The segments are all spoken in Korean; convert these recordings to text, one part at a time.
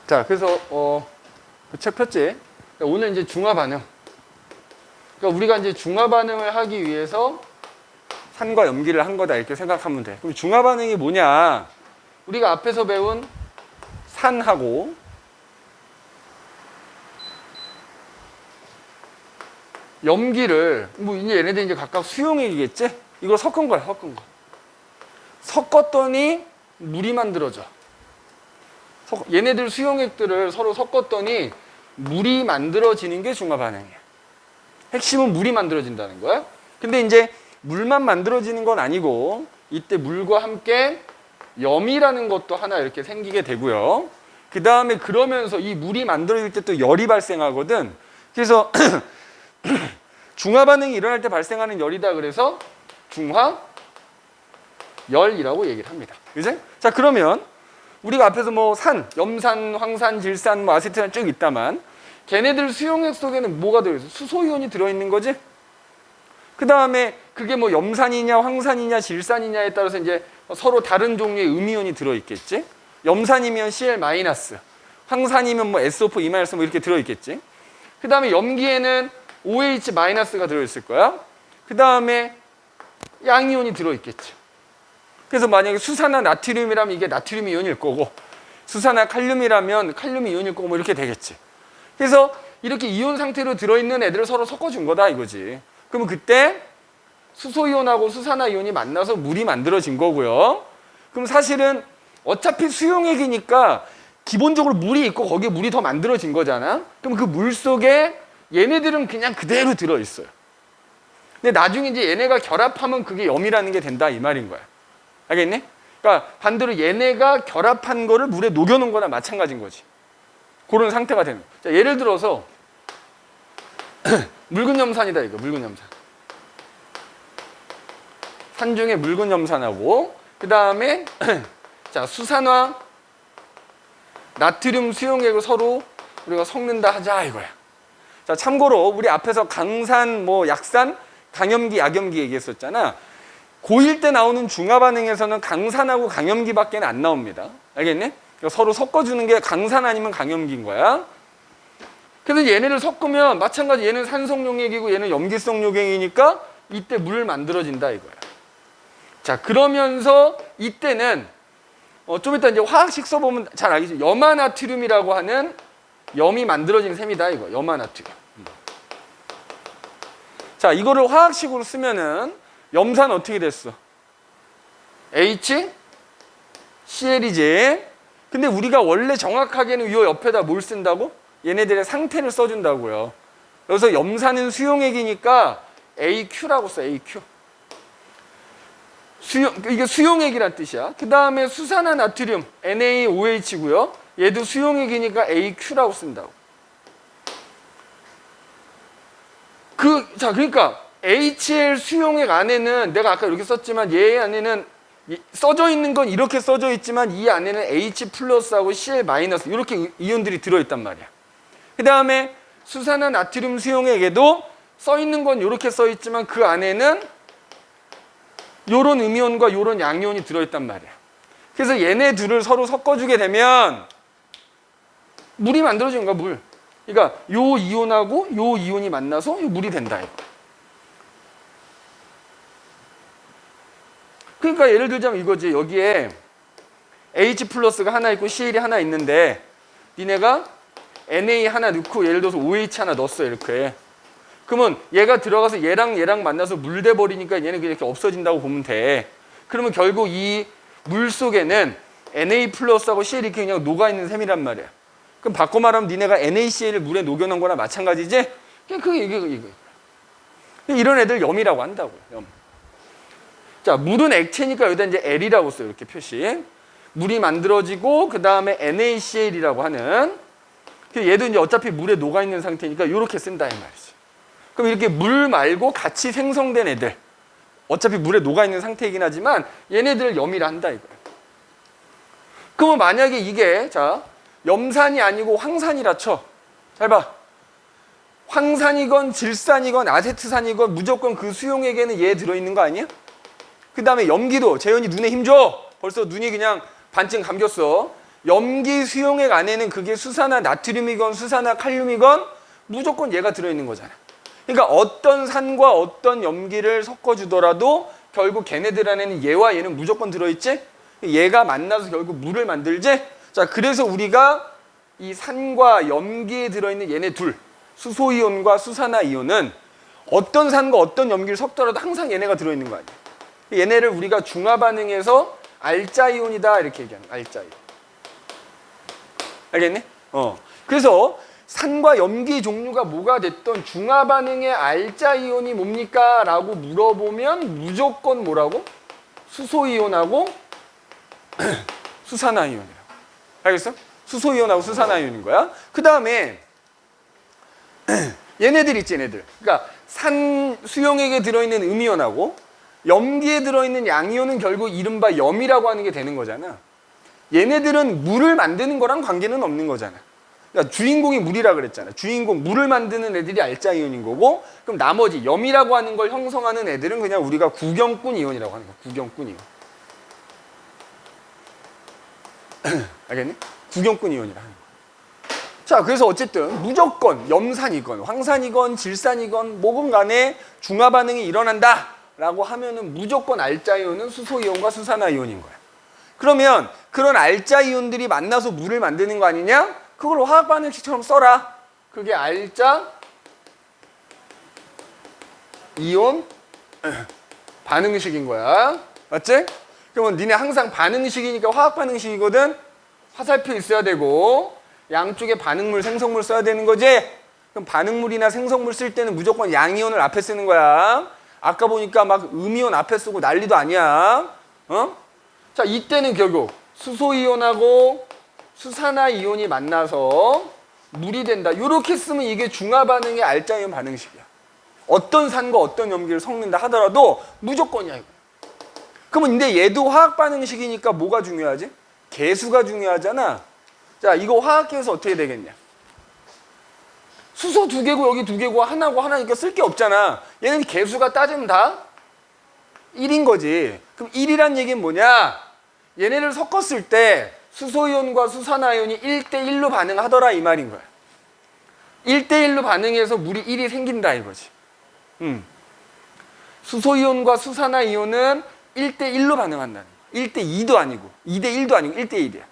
자, 그래서 그 책 폈지? 오늘 이제 중화 반응. 그러니까 우리가 이제 중화 반응을 하기 위해서 산과 염기를 한 거다 이렇게 생각하면 돼. 그럼 중화 반응이 뭐냐? 우리가 앞에서 배운 산하고 염기를 뭐 이제 얘네들 이제 각각 수용액이겠지? 이걸 섞은 거야, 섞은 거. 섞었더니 물이 만들어져. 얘네들 수용액들을 서로 섞었더니 물이 만들어지는 게 중화 반응이야. 핵심은 물이 만들어진다는 거야. 근데 이제 물만 만들어지는 건 아니고 이때 물과 함께 염이라는 것도 하나 이렇게 생기게 되고요. 그 다음에 그러면서 이 물이 만들어질 때 또 열이 발생하거든. 그래서 중화 반응이 일어날 때 발생하는 열이다 그래서 중화열이라고 얘기를 합니다. 그지? 자, 그러면 우리가 앞에서 뭐 산, 염산, 황산, 질산, 뭐 아세트산 쭉 있다만 걔네들 수용액 속에는 뭐가 들어있어? 수소이온이 들어있는 거지? 그 다음에 그게 뭐 염산이냐, 황산이냐, 질산이냐에 따라서 이제 서로 다른 종류의 음이온이 들어있겠지? 염산이면 Cl-, 황산이면 뭐 SO4, 뭐 이렇게 들어있겠지? 그 다음에 염기에는 OH-가 들어있을 거야. 그 다음에 양이온이 들어있겠지. 그래서 만약에 수산화 나트륨이라면 이게 나트륨 이온일 거고, 수산화 칼륨이라면 칼륨 이온일 거고, 뭐 이렇게 되겠지. 그래서 이렇게 이온 상태로 들어있는 애들을 서로 섞어준 거다 이거지. 그러면 그때 수소이온하고 수산화이온이 만나서 물이 만들어진 거고요. 그럼 사실은 어차피 수용액이니까 기본적으로 물이 있고 거기에 물이 더 만들어진 거잖아. 그럼 그 물 속에 얘네들은 그냥 그대로 들어있어요. 근데 나중에 이제 얘네가 결합하면 그게 염이라는 게 된다 이 말인 거야. 알겠니? 그러니까 반대로 얘네가 결합한 거를 물에 녹여놓은 거나 마찬가지인 거지. 그런 상태가 되는 거야. 자, 예를 들어서 묽은 염산이다 이거, 묽은 염산. 산 중에 묽은 염산하고 그 다음에 자, 수산화 나트륨 수용액을 서로 우리가 섞는다 하자 이거야. 자, 참고로 우리 앞에서 강산, 뭐 약산, 강염기, 약염기 얘기했었잖아. 고1 때 나오는 중화 반응에서는 강산하고 강염기밖에 안 나옵니다. 알겠니? 그러니까 서로 섞어주는 게 강산 아니면 강염기인 거야. 그래서 얘네를 섞으면 마찬가지 얘는 산성 용액이고 얘는 염기성 용액이니까 이때 물 만들어진다 이거야. 자, 그러면서 이때는 좀 이따 이제 화학식 써보면 잘 알겠지. 염화나트륨이라고 하는 염이 만들어진 셈이다 이거. 염화나트륨. 자, 이거를 화학식으로 쓰면은 염산 어떻게 됐어? HCl이지. 근데 우리가 원래 정확하게는 이 옆에다 뭘 쓴다고? 얘네들의 상태를 써준다고요. 그래서 염산은 수용액이니까 AQ라고 써. AQ. 이게 수용액이란 뜻이야. 그 다음에 수산화 나트륨 NaOH고요. 얘도 수용액이니까 AQ라고 쓴다고. 자, 그러니까 HL 수용액 안에는 내가 아까 이렇게 썼지만 얘 안에는 써져 있는 건 이렇게 써져 있지만 이 안에는 H 플러스하고 Cl 마이너스 이렇게 이온들이 들어있단 말이야. 그 다음에 수산화 나트륨 수용액에도 써 있는 건 이렇게 써 있지만 그 안에는 요런 음이온과 요런 양이온이 들어있단 말이야. 그래서 얘네 둘을 서로 섞어주게 되면 물이 만들어지는 거야, 물. 그러니까 요 이온하고 요 이온이 만나서 물이 된다 이거. 그러니까 예를 들자면 이거지. 여기에 H 플러스가 하나 있고 Cl이 하나 있는데 니네가 Na 하나 넣고 예를 들어서 OH 하나 넣었어 이렇게. 그러면 얘가 들어가서 얘랑 만나서 물 돼버리니까 얘는 그냥 이렇게 없어진다고 보면 돼. 그러면 결국 이 물 속에는 Na 플러스하고 Cl이 그냥 녹아있는 셈이란 말이야. 그럼 바꿔 말하면 니네가 NaCl을 물에 녹여놓은 거나 마찬가지지? 그냥 그게 이거. 이런 애들 염이라고 한다고요. 염. 자, 물은 액체니까 여기다 이제 L이라고 써요. 이렇게 표시. 물이 만들어지고 그 다음에 NaCl이라고 하는. 얘도 이제 어차피 물에 녹아있는 상태니까 이렇게 쓴다 이 말이지. 그럼 이렇게 물 말고 같이 생성된 애들. 어차피 물에 녹아있는 상태이긴 하지만 얘네들을 염이라 한다 이거야. 그러면 만약에 이게 자 염산이 아니고 황산이라 쳐. 잘 봐. 황산이건 질산이건 아세트산이건 무조건 그 수용액에는 얘 들어있는 거 아니야? 그 다음에 염기도 재현이 눈에 힘줘. 벌써 눈이 그냥 반쯤 감겼어. 염기 수용액 안에는 그게 수산화 나트륨이건 수산화 칼륨이건 무조건 얘가 들어있는 거잖아. 그러니까 어떤 산과 어떤 염기를 섞어주더라도 결국 걔네들 안에는 얘와 얘는 무조건 들어있지? 얘가 만나서 결국 물을 만들지? 자, 그래서 우리가 이 산과 염기에 들어있는 얘네 둘, 수소이온과 수산화이온은 어떤 산과 어떤 염기를 섞더라도 항상 얘네가 들어있는 거 아니야. 얘네를 우리가 중화반응에서 알자이온이다 이렇게 얘기하는 거야. 알자이온. 알겠니? 그래서 산과 염기 종류가 뭐가 됐던 중화반응의 알자이온이 뭡니까? 라고 물어보면 무조건 뭐라고? 수소이온하고 수산화이온이라고. 알겠어? 수소이온하고 수산화이온인 거야. 그 다음에 얘네들 있지, 얘네들. 그러니까 산 수용액에 들어있는 음이온하고 염기에 들어있는 양이온은 결국 이른바 염이라고 하는 게 되는 거잖아. 얘네들은 물을 만드는 거랑 관계는 없는 거잖아. 그러니까 주인공이 물이라 그랬잖아. 주인공 물을 만드는 애들이 알자이온인 거고, 그럼 나머지 염이라고 하는 걸 형성하는 애들은 그냥 우리가 구경꾼 이온이라고 하는 거야. 구경꾼 이온. 알겠니? 구경꾼 이온이라 하는 거야. 자, 그래서 어쨌든 무조건 염산이건 황산이건 질산이건 뭐건 간에 중화 반응이 일어난다 라고 하면은 무조건 알자이온은 수소이온과 수산화이온인 거야. 그러면 그런 알자이온들이 만나서 물을 만드는 거 아니냐? 그걸 화학 반응식처럼 써라. 그게 알자 이온 반응식인 거야. 맞지? 그러면 니네 항상 반응식이니까 화학 반응식이거든. 화살표 있어야 되고 양쪽에 반응물, 생성물 써야 되는 거지? 그럼 반응물이나 생성물 쓸 때는 무조건 양이온을 앞에 쓰는 거야. 아까 보니까 막 음이온 앞에 쓰고 난리도 아니야. 자, 이때는 결국 수소이온하고 수산화이온이 만나서 물이 된다. 이렇게 쓰면 이게 중화반응의 알자이온 반응식이야. 어떤 산과 어떤 염기를 섞는다 하더라도 무조건이야, 이거. 그러면 근데 얘도 화학 반응식이니까 뭐가 중요하지? 개수가 중요하잖아. 자, 이거 화학계에서 어떻게 되겠냐? 수소 2개고 여기 2개고 하나고 하나니까 쓸 게 없잖아. 얘는 개수가 따지면 다 1인 거지. 그럼 1이란 얘기는 뭐냐? 얘네를 섞었을 때 수소이온과 수산화이온이 1대1로 반응하더라 이 말인 거야. 1대1로 반응해서 물이 1이 생긴다 이거지. 수소이온과 수산화이온은 1대1로 반응한다는 거야. 1대2도 아니고 2대1도 아니고 1대1이야.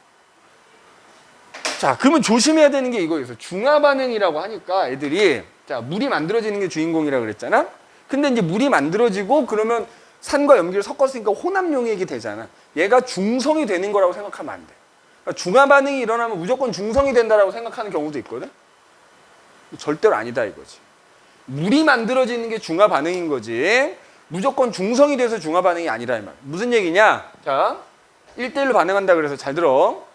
자, 그러면 조심해야 되는 게 이거였어. 중화 반응이라고 하니까 애들이 자, 물이 만들어지는 게 주인공이라고 그랬잖아. 근데 이제 물이 만들어지고 그러면 산과 염기를 섞었으니까 혼합용액이 되잖아. 얘가 중성이 되는 거라고 생각하면 안 돼. 그러니까 중화 반응이 일어나면 무조건 중성이 된다라고 생각하는 경우도 있거든. 절대로 아니다 이거지. 물이 만들어지는 게 중화 반응인 거지. 무조건 중성이 돼서 중화 반응이 아니라 이 말. 무슨 얘기냐? 자, 1대1로 반응한다 그래서 잘 들어.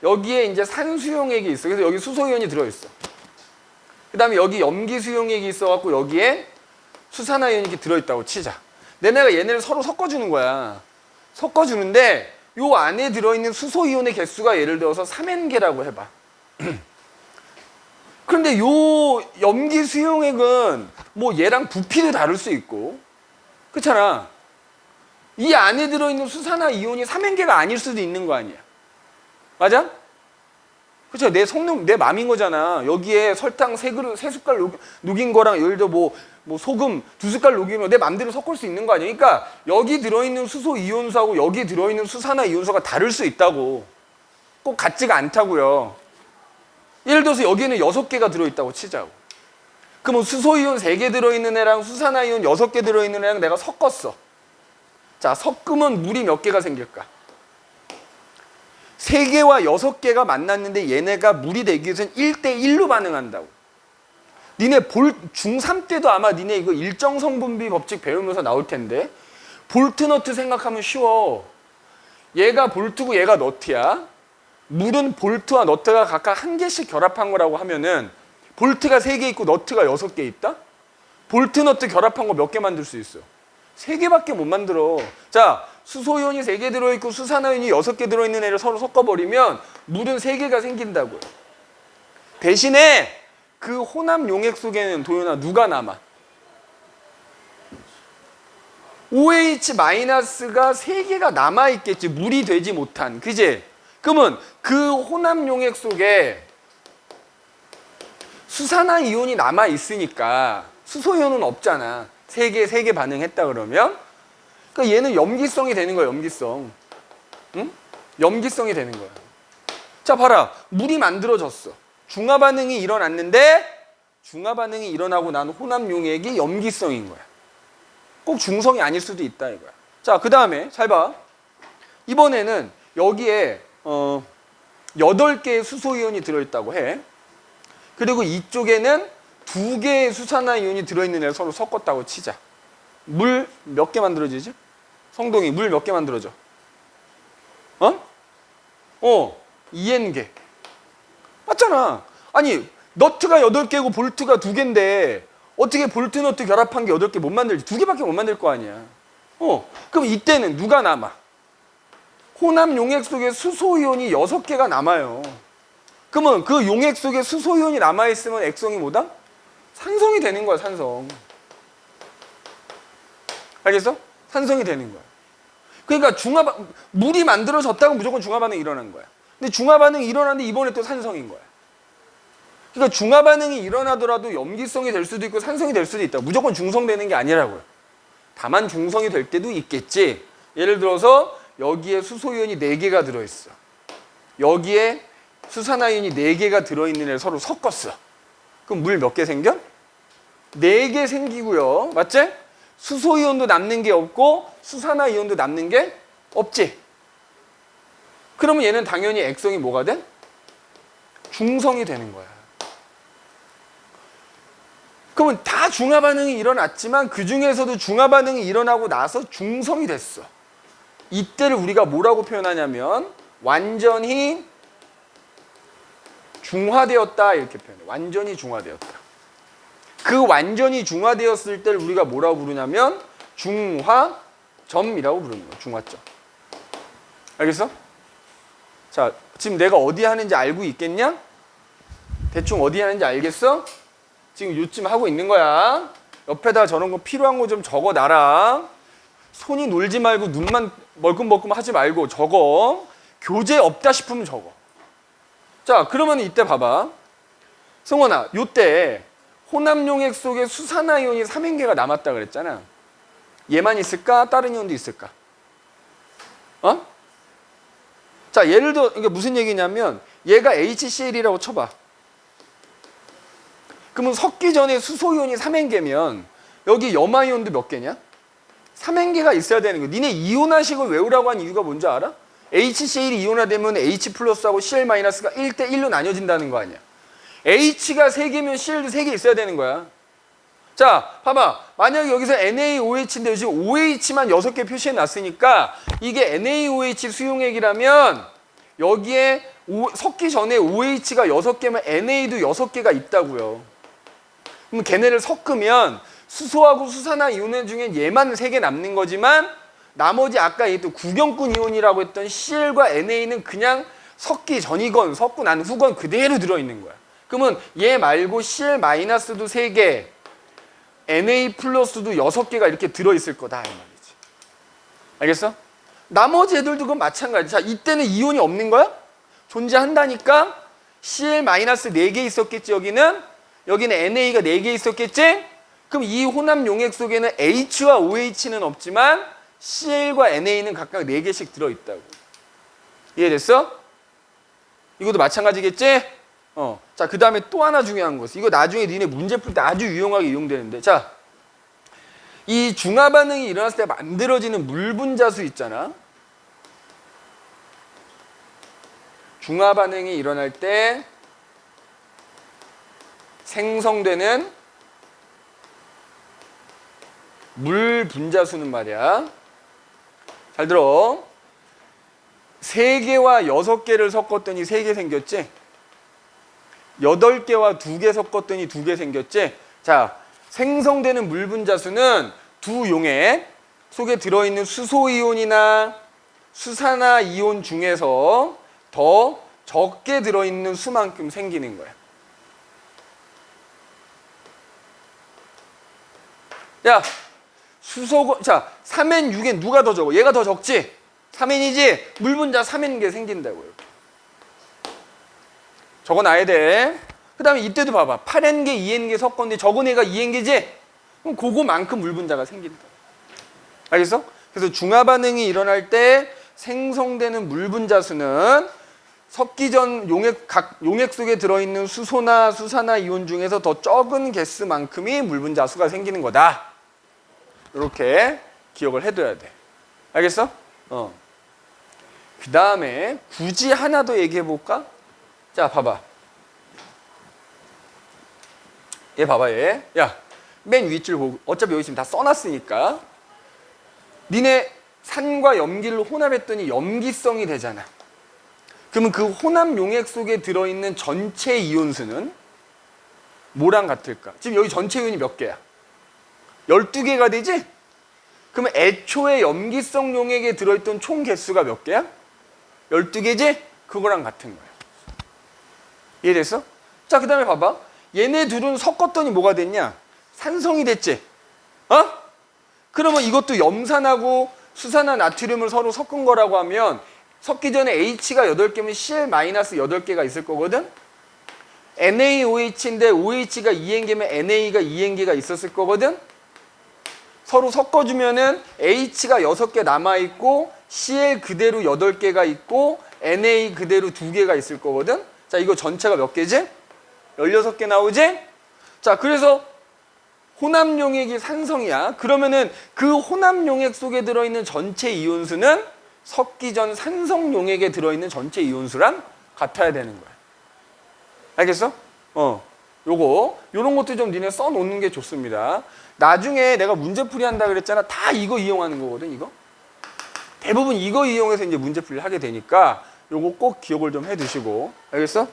여기에 이제 산수용액이 있어. 그래서 여기 수소이온이 들어있어. 그 다음에 여기 염기수용액이 있어갖고 여기에 수산화이온이 이렇게 들어있다고 치자. 내가 얘네를 서로 섞어주는 거야. 섞어주는데 요 안에 들어있는 수소이온의 개수가 예를 들어서 3N개라고 해봐. 그런데 요 염기수용액은 뭐 얘랑 부피도 다를 수 있고 그렇잖아. 이 안에 들어있는 수산화이온이 3N개가 아닐 수도 있는 거 아니야. 맞아? 그렇죠. 내 성능, 내 맘인 거잖아. 여기에 설탕 3숟갈 녹인 거랑 예를 들어 뭐 소금 2숟갈 녹이면 내 맘대로 섞을 수 있는 거 아니야. 그러니까 여기 들어있는 수소 이온수하고 여기 들어있는 수산화 이온수가 다를 수 있다고. 꼭 같지가 않다고요. 예를 들어서 여기에는 6개가 들어있다고 치자고. 그럼 수소 이온 3개 들어있는 애랑 수산화 이온 6개 들어있는 애랑 내가 섞었어. 자, 섞으면 물이 몇 개가 생길까? 3개와 6개가 만났는데 얘네가 물이 되기 위해서는 1대1로 반응한다고. 니네 중3 때도 아마 니네 이거 일정성분비 법칙 배우면서 나올 텐데 볼트 너트 생각하면 쉬워. 얘가 볼트고 얘가 너트야. 물은 볼트와 너트가 각각 1개씩 결합한 거라고 하면은 볼트가 3개 있고 너트가 6개 있다? 볼트 너트 결합한 거 몇 개 만들 수 있어? 3개밖에 못 만들어. 자, 수소이온이 3개 들어있고 수산화이온이 6개 들어있는 애를 서로 섞어버리면 물은 3개가 생긴다고요. 대신에 그 혼합 용액 속에는 도연아 누가 남아? OH-가 3개가 남아있겠지. 물이 되지 못한. 그지? 그러면 그 혼합 용액 속에 수산화 이온이 남아 있으니까 수소 이온은 없잖아. 세 개 반응했다 그러면 그러니까 얘는 염기성이 되는 거야. 염기성. 응? 염기성이 되는 거야. 자, 봐라. 물이 만들어졌어. 중화 반응이 일어났는데 중화 반응이 일어나고 난 혼합 용액이 염기성인 거야. 꼭 중성이 아닐 수도 있다 이거야. 자, 그 다음에 잘 봐. 이번에는 여기에 8개의 수소 이온이 들어있다고 해. 그리고 이쪽에는 2개의 수산화 이온이 들어있는 애를 서로 섞었다고 치자. 물 몇 개 만들어지지? 성동이 물 몇 개 만들어져? 2N개. 맞잖아. 아니, 너트가 8개고 볼트가 2개인데 어떻게 볼트 너트 결합한 게 8개 못 만들지? 2개밖에 못 만들 거 아니야. 그럼 이때는 누가 남아? 혼합 용액 속에 수소 이온이 6개가 남아요. 그러면 그 용액 속에 수소 이온이 남아있으면 액성이 뭐다? 산성이 되는 거야, 산성. 알겠어? 산성이 되는 거야. 그러니까 물이 만들어졌다고 무조건 중화 반응이 일어나는 거야. 근데 중화 반응이 일어났는데 이번에 또 산성인 거야. 그러니까 중화 반응이 일어나더라도 염기성이 될 수도 있고 산성이 될 수도 있다. 무조건 중성되는 게 아니라고요. 다만 중성이 될 때도 있겠지. 예를 들어서 여기에 수소 이온이 4개가 들어있어. 여기에 수산화 이온이 4개가 들어있는 애를 서로 섞었어. 그럼 물 몇 개 생겨? 4개 생기고요. 맞지? 수소 이온도 남는 게 없고 수산화 이온도 남는 게 없지. 그러면 얘는 당연히 액성이 뭐가 돼? 중성이 되는 거야. 그러면 다 중화 반응이 일어났지만 그 중에서도 중화 반응이 일어나고 나서 중성이 됐어. 이때를 우리가 뭐라고 표현하냐면 완전히 중화되었다 이렇게 표현해. 완전히 중화되었다. 그 완전히 중화되었을 때를 우리가 뭐라고 부르냐면 중화점이라고 부르는 거야. 중화점. 알겠어? 자, 지금 내가 어디 하는지 알고 있겠냐? 대충 어디 하는지 알겠어? 지금 요쯤 하고 있는 거야. 옆에다 저런 거 필요한 거 좀 적어놔라. 손이 놀지 말고 눈만 멀끔멀끔 하지 말고 적어. 교재 없다 싶으면 적어. 자, 그러면 이때 봐봐. 성원아, 요때 혼합 용액 속에 수산화 이온이 3N개가 남았다 그랬잖아. 얘만 있을까? 다른 이온도 있을까? 자, 예를 들어 이게 무슨 얘기냐면 얘가 HCl이라고 쳐봐. 그러면 섞기 전에 수소 이온이 3N개면 여기 염화 이온도 몇 개냐? 3N개가 있어야 되는 거야. 니네 이온화식을 외우라고 한 이유가 뭔지 알아? HCl이 이온화되면 H 플러스하고 Cl 마이너스가 1대1로 나뉘어진다는 거 아니야. H가 3개면 Cl도 3개 있어야 되는 거야. 자, 봐봐. 만약에 여기서 NaOH인데 지금 OH만 6개 표시해 놨으니까 이게 NaOH 수용액이라면 여기에 섞기 전에 OH가 6개면 NA도 6개가 있다고요. 그럼 걔네를 섞으면 수소하고 수산화 이온 중에 얘만 3개 남는 거지만 나머지 아까 얘기했던 구경꾼 이온이라고 했던 Cl과 NA는 그냥 섞기 전이건 섞고 난 후건 그대로 들어있는 거야. 그러면 얘 말고 Cl 마이너스도 3개, Na 플러스도 6개가 이렇게 들어있을 거다 이 말이지. 알겠어? 나머지 애들도 그건 마찬가지. 자, 이때는 이온이 없는 거야? 존재한다니까 Cl 마이너스 4개 있었겠지 여기는? 여기는 NA가 4개 있었겠지? 그럼 이 혼합 용액 속에는 H와 OH는 없지만 Cl과 NA는 각각 4개씩 들어있다고. 이해됐어? 이것도 마찬가지겠지? 자, 그 다음에 또 하나 중요한 것. 이거 나중에 니네 문제 풀 때 아주 유용하게 이용되는데. 자, 이 중화 반응이 일어났을 때 만들어지는 물 분자수 있잖아. 중화 반응이 일어날 때 생성되는 물 분자수는 말이야. 잘 들어. 3개와 6개를 섞었더니 3개 생겼지? 8개와 2개 섞었더니 2개 생겼지? 자, 생성되는 물 분자수는 두 용액 속에 들어있는 수소이온이나 수산화 이온 중에서 더 적게 들어있는 수만큼 생기는 거야. 야, 자, 3N, 6N 누가 더 적어? 얘가 더 적지? 3N이지? 물 분자 3N개 생긴다고 이렇게. 적어놔야 돼. 그 다음에 이때도 봐봐. 8N개, 2N개 섞었는데 적은 애가 2N개지? 그럼 그거만큼 물 분자가 생긴다. 알겠어? 그래서 중화 반응이 일어날 때 생성되는 물 분자 수는 섞기 전 각 용액 속에 들어있는 수소나 수산화 이온 중에서 더 적은 개수만큼이 물 분자 수가 생기는 거다. 이렇게 기억을 해둬야 돼. 알겠어? 그 다음에 굳이 하나 더 얘기해 볼까? 자, 봐봐. 얘 봐봐, 얘. 야, 맨 윗줄 보고, 어차피 여기 지금 다 써놨으니까. 니네 산과 염기를 혼합했더니 염기성이 되잖아. 그러면 그 혼합 용액 속에 들어있는 전체 이온수는 뭐랑 같을까? 지금 여기 전체 이온이 몇 개야? 12개가 되지? 그러면 애초에 염기성 용액에 들어있던 총 개수가 몇 개야? 12개지? 그거랑 같은 거야. 이해됐어? 자, 그 다음에 봐봐. 얘네 둘은 섞었더니 뭐가 됐냐? 산성이 됐지? 그러면 이것도 염산하고 수산화 나트륨을 서로 섞은 거라고 하면 섞기 전에 H가 8개면 Cl-8개가 있을 거거든? NaOH인데 OH가 2N개면 NA가 2N개가 있었을 거거든? 서로 섞어주면은 H가 6개 남아있고 Cl 그대로 8개가 있고 Na 그대로 2개가 있을 거거든? 자, 이거 전체가 몇 개지? 16개 나오지? 자, 그래서 혼합용액이 산성이야. 그러면은 그 혼합용액 속에 들어있는 전체 이온수는 섞기 전 산성용액에 들어있는 전체 이온수랑 같아야 되는 거야. 알겠어? 요런 것도 좀 니네 써놓는 게 좋습니다. 나중에 내가 문제풀이 한다 그랬잖아. 다 이거 이용하는 거거든, 이거. 대부분 이거 이용해서 이제 문제풀이를 하게 되니까 요거 꼭 기억을 좀 해두시고. 알겠어?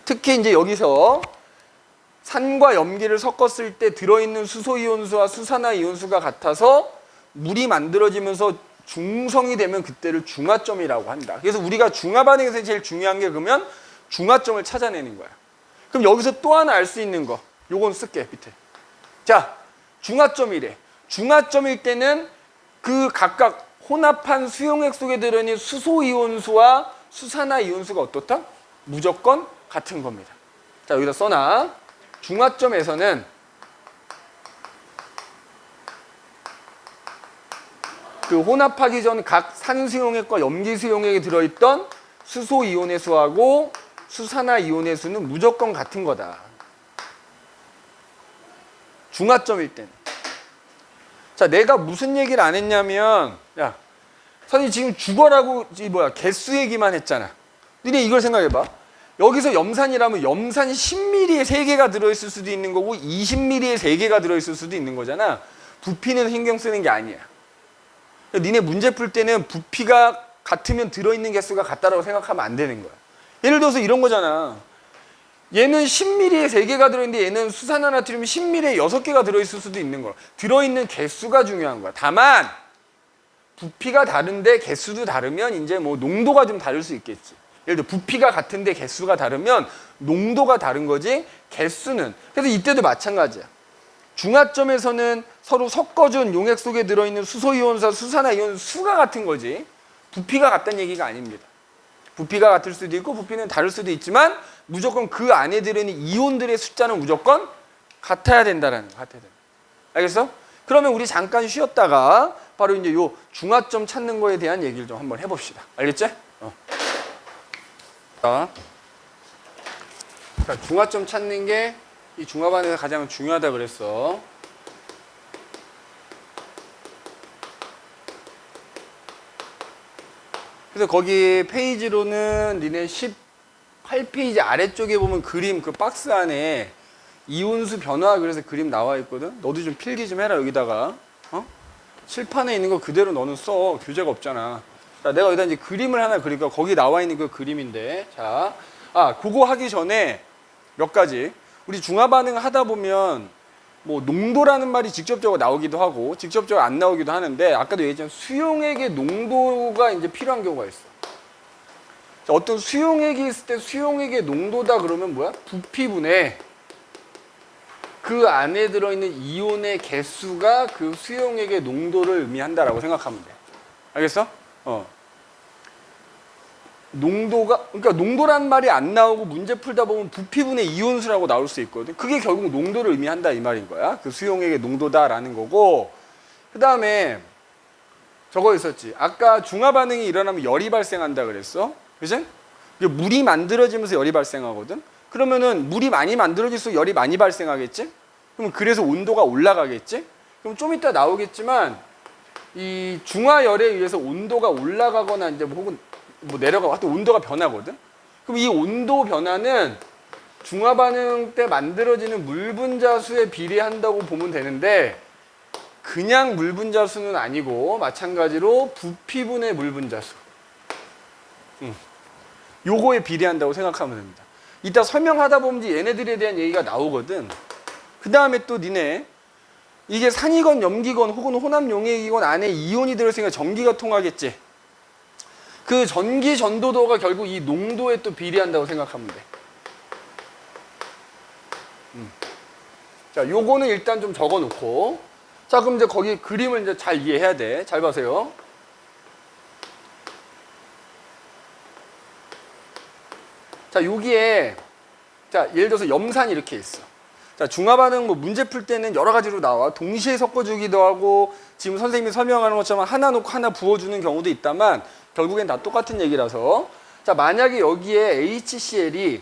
특히 이제 여기서 산과 염기를 섞었을 때 들어있는 수소이온수와 수산화이온수가 같아서 물이 만들어지면서 중성이 되면 그때를 중화점이라고 한다. 그래서 우리가 중화 반응에서 제일 중요한 게 그러면 중화점을 찾아내는 거야. 그럼 여기서 또 하나 알 수 있는 거, 요건 쓸게, 밑에. 자, 중화점이래. 중화점일 때는 그 각각 혼합한 수용액 속에 들어있는 수소이온수와 수산화이온수가 어떻다? 무조건 같은 겁니다. 자, 여기다 써놔. 중화점에서는 그 혼합하기 전 각 산수용액과 염기수용액에 들어있던 수소이온의 수하고 수산화이온의 수는 무조건 같은 거다. 중화점일 때는. 자, 내가 무슨 얘기를 안 했냐면, 야, 선생님 지금 죽어라고 개수 얘기만 했잖아. 너네 이걸 생각해봐. 여기서 염산이라면 염산 10ml에 3개가 들어있을 수도 있는 거고 20ml에 3개가 들어있을 수도 있는 거잖아. 부피는 신경 쓰는 게 아니야. 니네 문제 풀 때는 부피가 같으면 들어있는 개수가 같다라고 생각하면 안 되는 거야. 예를 들어서 이런 거잖아. 얘는 10ml에 3개가 들어있는데 얘는 수산화나트륨이 10ml에 6개가 들어있을 수도 있는 거야. 들어있는 개수가 중요한 거야. 다만 부피가 다른데 개수도 다르면 이제 뭐 농도가 좀 다를 수 있겠지. 예를 들어 부피가 같은데 개수가 다르면 농도가 다른 거지 개수는. 그래서 이때도 마찬가지야. 중화점에서는 서로 섞어준 용액 속에 들어있는 수소이온수와 수산화이온 수가 같은 거지 부피가 같다는 얘기가 아닙니다. 부피가 같을 수도 있고 부피는 다를 수도 있지만 무조건 그 안에 들어있는 이온들의 숫자는 무조건 같아야 된다라는 거. 같아야 된다. 알겠어? 그러면 우리 잠깐 쉬었다가 바로 이제 요 중화점 찾는 거에 대한 얘기를 좀 한번 해봅시다. 알겠지? 자, 중화점 찾는 게 이 중화반에서 가장 중요하다 그랬어. 그래서 거기 페이지로는 니네 18페이지 아래쪽에 보면 그림 그 박스 안에 이온수 변화 그래서 그림 나와 있거든. 너도 좀 필기 좀 해라 여기다가. 칠판에 있는 거 그대로 너는 써. 교재가 없잖아. 자, 내가 여기다 이제 그림을 하나 그릴까. 거기 나와 있는 그 그림인데. 자, 그거 하기 전에 몇 가지. 우리 중화 반응 하다 보면 뭐 농도라는 말이 직접적으로 나오기도 하고 직접적으로 안 나오기도 하는데 아까도 얘기했지만 수용액의 농도가 이제 필요한 경우가 있어. 자, 어떤 수용액이 있을 때 수용액의 농도다 그러면 뭐야? 부피분의 그 안에 들어있는 이온의 개수가 그 수용액의 농도를 의미한다라고 생각하면 돼. 알겠어? 농도가, 그러니까 농도란 말이 안 나오고 문제 풀다 보면 부피분의 이온수라고 나올 수 있거든. 그게 결국 농도를 의미한다 이 말인 거야. 그 수용액의 농도다라는 거고. 그 다음에 저거 있었지. 아까 중화 반응이 일어나면 열이 발생한다 그랬어. 그지? 물이 만들어지면서 열이 발생하거든. 그러면은 물이 많이 만들어질수록 열이 많이 발생하겠지? 그럼 그래서 온도가 올라가겠지? 그럼 좀 이따 나오겠지만 이 중화열에 의해서 온도가 올라가거나 이제 혹은 뭐 내려가고 하여튼 온도가 변하거든. 그럼 이 온도 변화는 중화 반응 때 만들어지는 물 분자수에 비례한다고 보면 되는데 그냥 물 분자수는 아니고 마찬가지로 부피분의 물 분자수. 요거에 비례한다고 생각하면 됩니다. 이따 설명하다 보면 얘네들에 대한 얘기가 나오거든. 그 다음에 또 니네 이게 산이건 염기건 혹은 혼합 용액이건 안에 이온이 들어있으니까 전기가 통하겠지. 그 전기 전도도가 결국 이 농도에 또 비례한다고 생각하면 돼. 자, 요거는 일단 좀 적어 놓고. 자, 그럼 이제 거기 그림을 이제 잘 이해해야 돼. 잘 보세요. 자, 여기에 자, 예를 들어서 염산이 이렇게 있어. 자, 중화 반응 뭐 문제 풀 때는 여러 가지로 나와. 동시에 섞어주기도 하고 지금 선생님이 설명하는 것처럼 하나 놓고 하나 부어주는 경우도 있다만 결국엔 다 똑같은 얘기라서. 자, 만약에 여기에 HCl이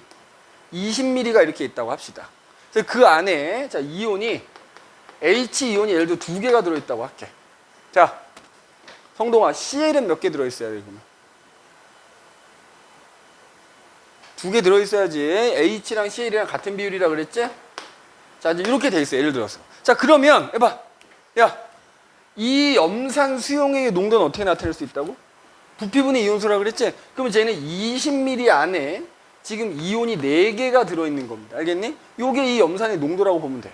20ml가 이렇게 있다고 합시다. 그래서 그 안에 자, 이온이 H이온이 예를 들어 2개가 들어있다고 할게. 자, 성동아, Cl은 몇 개 들어있어야 돼, 그러면? 2개 들어있어야지. H랑 Cl이랑 같은 비율이라 그랬지? 자, 이제 이렇게 돼 있어, 예를 들어서. 자, 그러면 해봐. 야, 이 염산 수용액의 농도는 어떻게 나타낼 수 있다고? 부피분의 이온수라 그랬지? 그러면 쟤는 20ml 안에 지금 이온이 4개가 들어있는 겁니다. 알겠니? 요게 이 염산의 농도라고 보면 돼.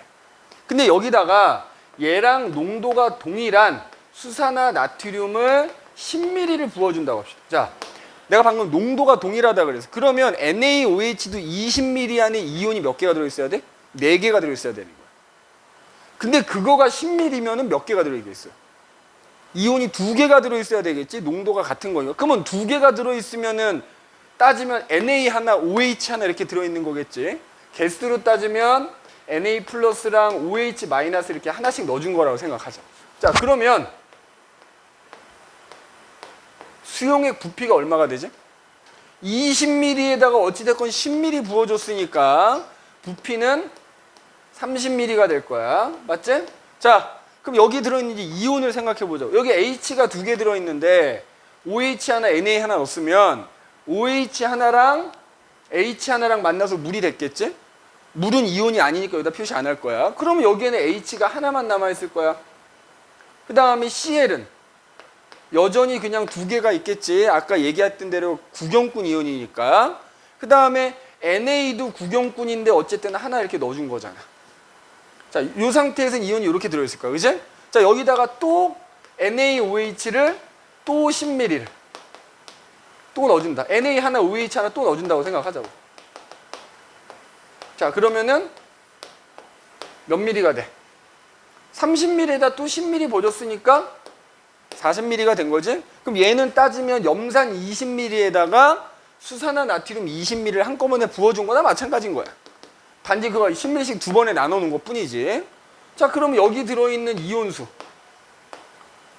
근데 여기다가 얘랑 농도가 동일한 수산화 나트륨을 10ml를 부어준다고 합시다. 자, 내가 방금 농도가 동일하다 그래서 그러면 NaOH도 20ml 안에 이온이 몇 개가 들어있어야 돼? 4개가 들어있어야 되는 거야. 근데 그거가 10ml면은 몇 개가 들어있겠어요? 이온이 2개가 들어있어야 되겠지? 농도가 같은 거니까. 그러면 2개가 들어있으면은 따지면 Na 하나, OH 하나 이렇게 들어있는 거겠지? 개수로 따지면 Na 플러스랑 OH 마이너스 이렇게 하나씩 넣어준 거라고 생각하자. 자, 그러면 수용액 부피가 얼마가 되지? 20ml에다가 어찌됐건 10ml 부어줬으니까 부피는 30ml가 될 거야. 맞지? 자, 그럼 여기 들어있는 이온을 생각해보자. 여기 H가 2개 들어있는데 OH 하나, Na 하나 넣었으면 OH 하나랑 H 하나랑 만나서 물이 됐겠지? 물은 이온이 아니니까 여기다 표시 안 할 거야. 그러면 여기에는 H가 하나만 남아있을 거야. 그 다음에 Cl은 여전히 그냥 2개가 있겠지. 아까 얘기했던 대로 구경꾼 이온이니까. 그 다음에 NA도 구경꾼인데 어쨌든 하나 이렇게 넣어준 거잖아. 자, 이 상태에서는 이온이 이렇게 들어있을 거야. 그지? 자, 여기다가 또 NaOH를 또 10ml를 또 넣어준다. Na 하나, OH 하나 또 넣어준다고 생각하자고. 자, 그러면은 몇 ml가 돼? 30ml에다 또 10ml 버렸으니까 40ml가 된 거지? 그럼 얘는 따지면 염산 20ml에다가 수산화 나트륨 20ml를 한꺼번에 부어준 거나 마찬가지인 거야. 단지 그거 10ml씩 2번에 나눠놓은 것 뿐이지. 자, 그럼 여기 들어있는 이온수.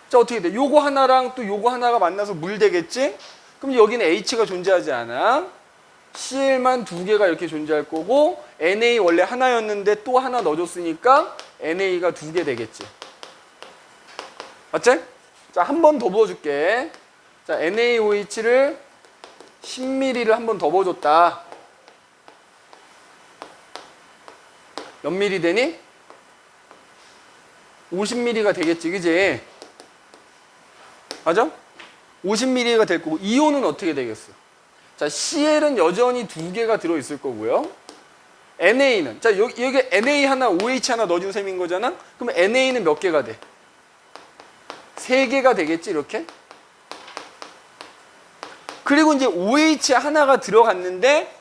자, 어떻게 돼? 요거 하나랑 또 요거 하나가 만나서 물 되겠지? 그럼 여기는 H가 존재하지 않아. Cl만 2개가 이렇게 존재할 거고 Na 원래 하나였는데 또 하나 넣어줬으니까 Na가 2개 되겠지. 맞지? 자, 한 번 더 부어줄게. 자, NaOH를 10ml를 한 번 더 부어줬다. 몇 ml 되니? 50ml가 되겠지, 그지? 맞아? 50ml가 될 거고 이온은 어떻게 되겠어? 자, Cl은 여전히 2개가 들어있을 거고요. NA는 자, 여기 Na 하나, OH 하나 넣어준 셈인 거잖아? 그럼 NA는 몇 개가 돼? 3개가 되겠지, 이렇게? 그리고 이제 OH 하나가 들어갔는데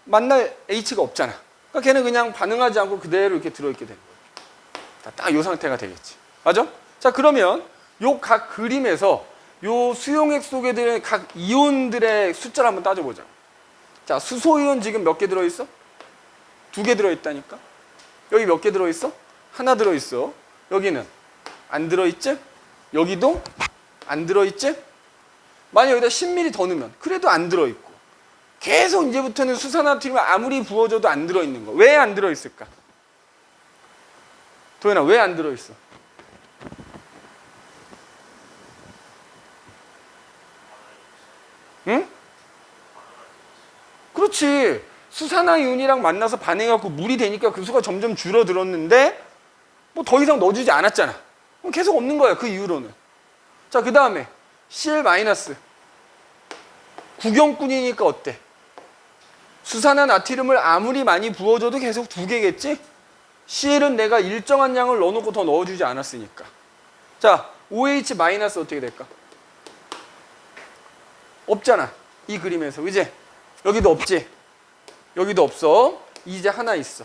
만날 H가 없잖아. 그러니까 걔는 그냥 반응하지 않고 그대로 이렇게 들어있게 되는 거야. 딱 이 상태가 되겠지. 맞아? 자, 그러면 요 각 그림에서 요 수용액 속에 들어있는 각 이온들의 숫자를 한번 따져보자. 자, 수소이온 지금 몇 개 들어있어? 2개 들어있다니까. 여기 몇 개 들어있어? 하나 들어있어. 여기는 안 들어있지? 여기도 안 들어있지? 만약 여기다 10ml 더 넣으면 그래도 안 들어있고, 계속 이제부터는 수산화트륨을 아무리 부어줘도 안 들어있는 거. 왜 안 들어있을까? 도현아, 왜 안 들어있어? 응? 그렇지. 수산화이온이랑 만나서 반응해갖고 물이 되니까 그 수가 점점 줄어들었는데 뭐 더 이상 넣어주지 않았잖아. 그럼 계속 없는 거야, 그 이후로는. 자, 그 다음에 Cl-. 구경꾼이니까 어때? 수산화나트륨을 아무리 많이 부어줘도 계속 2개겠지? Cl은 내가 일정한 양을 넣어놓고 더 넣어주지 않았으니까. 자, OH- 어떻게 될까? 없잖아, 이 그림에서. 그지? 여기도 없지? 여기도 없어. 이제 하나 있어.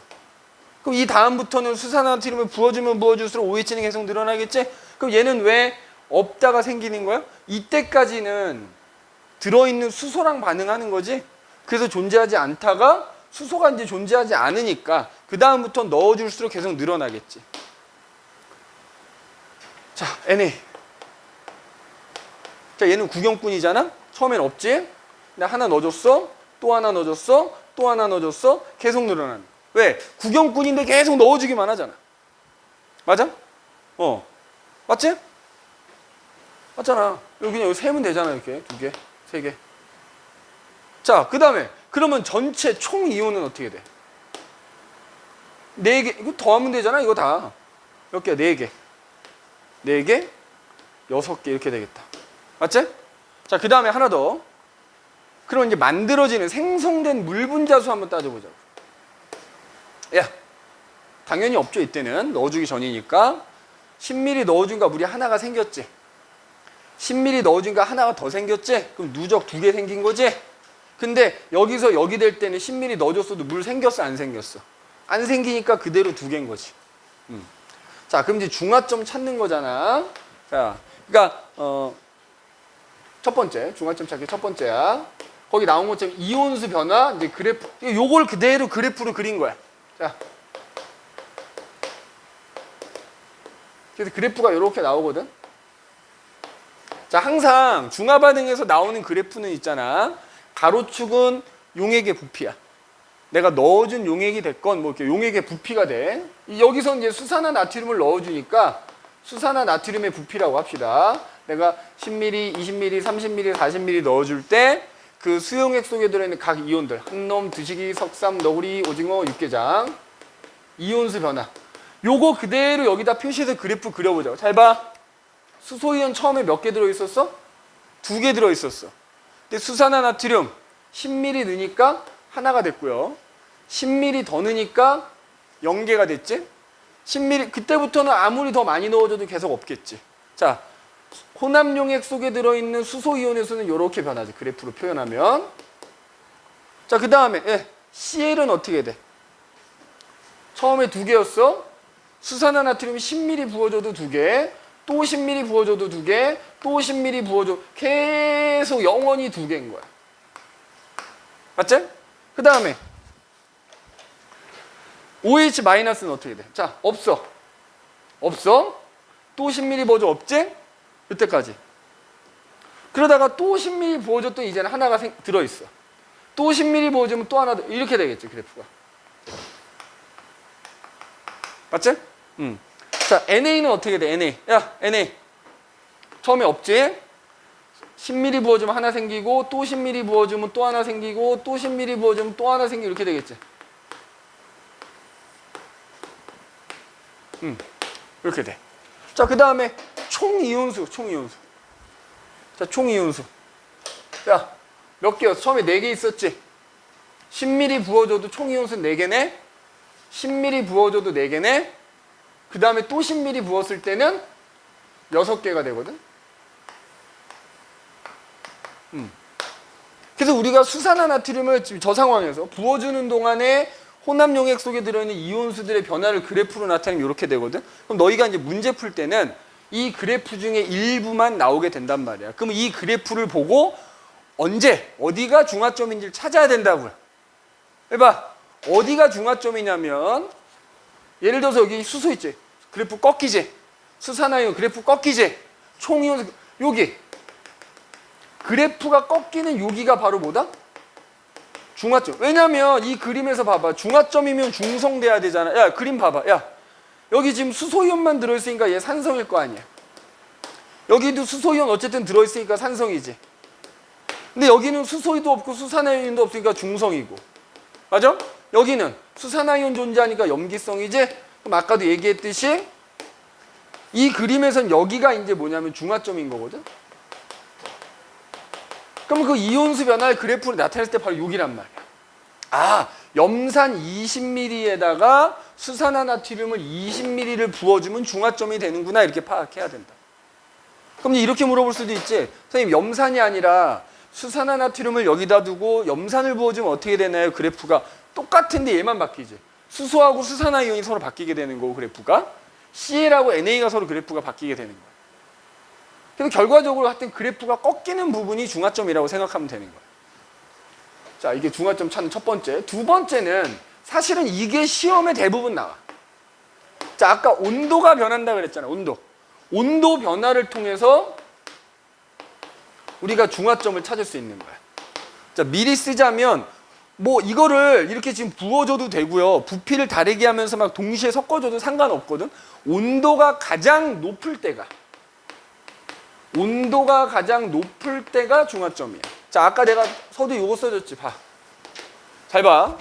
그럼 이 다음부터는 수산화트륨을 부어주면 부어줄수록 OH는 계속 늘어나겠지? 그럼 얘는 왜 없다가 생기는 거야? 이때까지는 들어있는 수소랑 반응하는 거지? 그래서 존재하지 않다가 수소가 이제 존재하지 않으니까 그 다음부터 넣어줄수록 계속 늘어나겠지. 자, Na. 자, 얘는 구경꾼이잖아? 처음엔 없지? 근데 하나 넣어줬어, 또 하나 넣어줬어, 또 하나 넣어줬어, 계속 늘어나는 거야. 왜? 구경꾼인데 계속 넣어주기만 하잖아. 맞아? 맞지? 맞잖아. 여기 세면 되잖아. 이렇게 2개, 3개. 자, 그 다음에 그러면 전체 총 이온은 어떻게 돼? 4개. 이거 더하면 되잖아. 이거 다. 몇 개야? 4개. 4개, 6개 이렇게 되겠다. 맞지? 자, 그 다음에 하나 더. 그럼 이제 만들어지는 생성된 물 분자수 한번 따져보자고. 야, 당연히 없죠. 이때는 넣어주기 전이니까. 10ml 넣어준가 물이 하나가 생겼지. 10ml 넣어준가 하나가 더 생겼지. 그럼 누적 2개 생긴 거지. 근데 여기서 여기 될 때는 10ml 넣어줬어도 물 생겼어, 안 생겼어? 안 생기니까 그대로 2개인 거지. 자, 그럼 이제 중화점 찾는 거잖아. 자, 그러니까 첫 번째 중화점 찾기 첫 번째야. 거기 나온 것처럼 이온수 변화 이제 그래프, 요걸 그대로 그래프로 그린 거야. 자, 그래서 그래프가 이렇게 나오거든. 자, 항상 중화 반응에서 나오는 그래프는 있잖아. 가로축은 용액의 부피야. 내가 넣어준 용액이 됐건 뭐 이렇게 용액의 부피가 돼. 여기서 이제 수산화나트륨을 넣어주니까 수산화나트륨의 부피라고 합시다. 내가 10ml, 20ml, 30ml, 40ml 넣어줄 때 그 수용액 속에 들어있는 각 이온들, 한놈, 드시기, 석삼, 너구리, 오징어, 육개장, 이온수 변화. 요거 그대로 여기다 표시해서 그래프 그려보자고. 잘 봐. 수소이온 처음에 몇 개 들어있었어? 2개 들어있었어. 근데 수산화나트륨 10ml 넣으니까 하나가 됐고요. 10ml 더 넣으니까 0개가 됐지? 10ml, 그때부터는 아무리 더 많이 넣어줘도 계속 없겠지. 자, 혼합용액 속에 들어있는 수소이온의 수는 이렇게 변하지. 그래프로 표현하면. 자, 그 다음에 Cl은 어떻게 돼? 처음에 2개였어. 수산화나트륨이 10ml 부어줘도 2개, 또 10ml 부어줘도 2개, 또 10ml 부어줘. 계속 영원히 2개인 거야. 맞지? 그 다음에 OH-는 어떻게 돼? 자, 없어. 또 10ml 부어줘. 없지? 이때까지. 그러다가 또 10ml 부어줬더니 이제는 하나가 들어있어. 또 10ml 부어주면 또 하나 이렇게 되겠지, 그래프가. 맞지? 자, NA는 어떻게 돼? NA. 야, NA. 처음에 없지? 10ml 부어주면 하나 생기고, 또 10ml 부어주면 또 하나 생기고, 또 10ml 부어주면 또 하나 생기고, 이렇게 되겠지. 이렇게 돼. 자, 그 다음에 총이온수. 자, 총이온수. 야, 몇 개였어? 처음에 4개 있었지? 10ml 부어줘도 총이온수 4개네? 10ml 부어줘도 4개네? 그 다음에 또 10ml 부었을 때는 6개가 되거든? 그래서 우리가 수산화나트륨을 지금 저 상황에서 부어주는 동안에 혼합용액 속에 들어있는 이온수들의 변화를 그래프로 나타내면 이렇게 되거든? 그럼 너희가 이제 문제 풀 때는 이 그래프 중에 일부만 나오게 된단 말이야. 그럼 이 그래프를 보고 언제 어디가 중화점인지를 찾아야 된다고요. 해봐. 어디가 중화점이냐면 예를 들어서 여기 수소 있지. 그래프 꺾이지. 수산화이온 그래프 꺾이지. 총이온 여기 그래프가 꺾이는 여기가 바로 뭐다? 중화점. 왜냐면 이 그림에서 봐봐. 중화점이면 중성돼야 되잖아. 야 그림 봐봐. 야 여기 지금 수소이온만 들어있으니까 얘 산성일 거 아니야. 여기도 수소이온 어쨌든 들어있으니까 산성이지. 근데 여기는 수소이도 없고 수산화이온도 없으니까 중성이고. 맞아? 여기는 수산화이온 존재하니까 염기성이지. 그럼 아까도 얘기했듯이 이 그림에선 여기가 이제 뭐냐면 중화점인 거거든. 그럼 그 이온수 변화의 그래프로 나타냈을 때 바로 여기란 말이야. 아, 염산 20ml에다가 수산화나트륨을 20ml를 부어주면 중화점이 되는구나 이렇게 파악해야 된다. 그럼 이렇게 물어볼 수도 있지. 선생님 염산이 아니라 수산화나트륨을 여기다 두고 염산을 부어주면 어떻게 되나요? 그래프가 똑같은데 얘만 바뀌지. 수소하고 수산화이온이 서로 바뀌게 되는 거고 그래프가 CL하고 NA가 서로 그래프가 바뀌게 되는 거야. 그래서 결과적으로 하여튼 그래프가 꺾이는 부분이 중화점이라고 생각하면 되는 거야. 자, 이게 중화점 찾는 첫 번째. 두 번째는 사실은 이게 시험에 대부분 나와. 자, 아까 온도가 변한다 그랬잖아. 온도 변화를 통해서 우리가 중화점을 찾을 수 있는 거야. 자, 미리 쓰자면 뭐 이거를 이렇게 지금 부어줘도 되고요. 부피를 다르게 하면서 막 동시에 섞어줘도 상관없거든. 온도가 가장 높을 때가 중화점이야. 자, 아까 내가 서두 요거 써줬지. 봐. 잘 봐.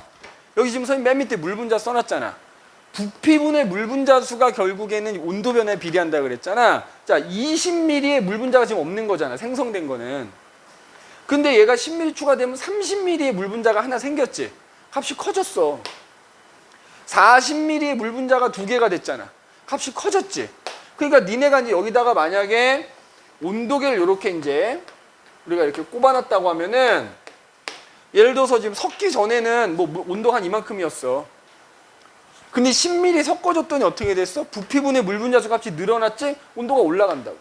여기 지금 선생님 맨 밑에 물 분자 써놨잖아. 부피분의 물 분자 수가 결국에는 온도 변화에 비례한다 그랬잖아. 자, 20ml의 물 분자가 지금 없는 거잖아. 생성된 거는. 근데 얘가 10ml 추가되면 30ml의 물 분자가 하나 생겼지. 값이 커졌어. 40ml의 물 분자가 2개가 됐잖아. 값이 커졌지. 그러니까 니네가 이제 여기다가 만약에 온도계를 이렇게 이제 우리가 이렇게 꼽아놨다고 하면은 예를 들어서 지금 섞기 전에는 뭐 온도가 한 이만큼이었어. 근데 10ml 섞어줬더니 어떻게 됐어? 부피분의 물 분자수 값이 늘어났지? 온도가 올라간다고.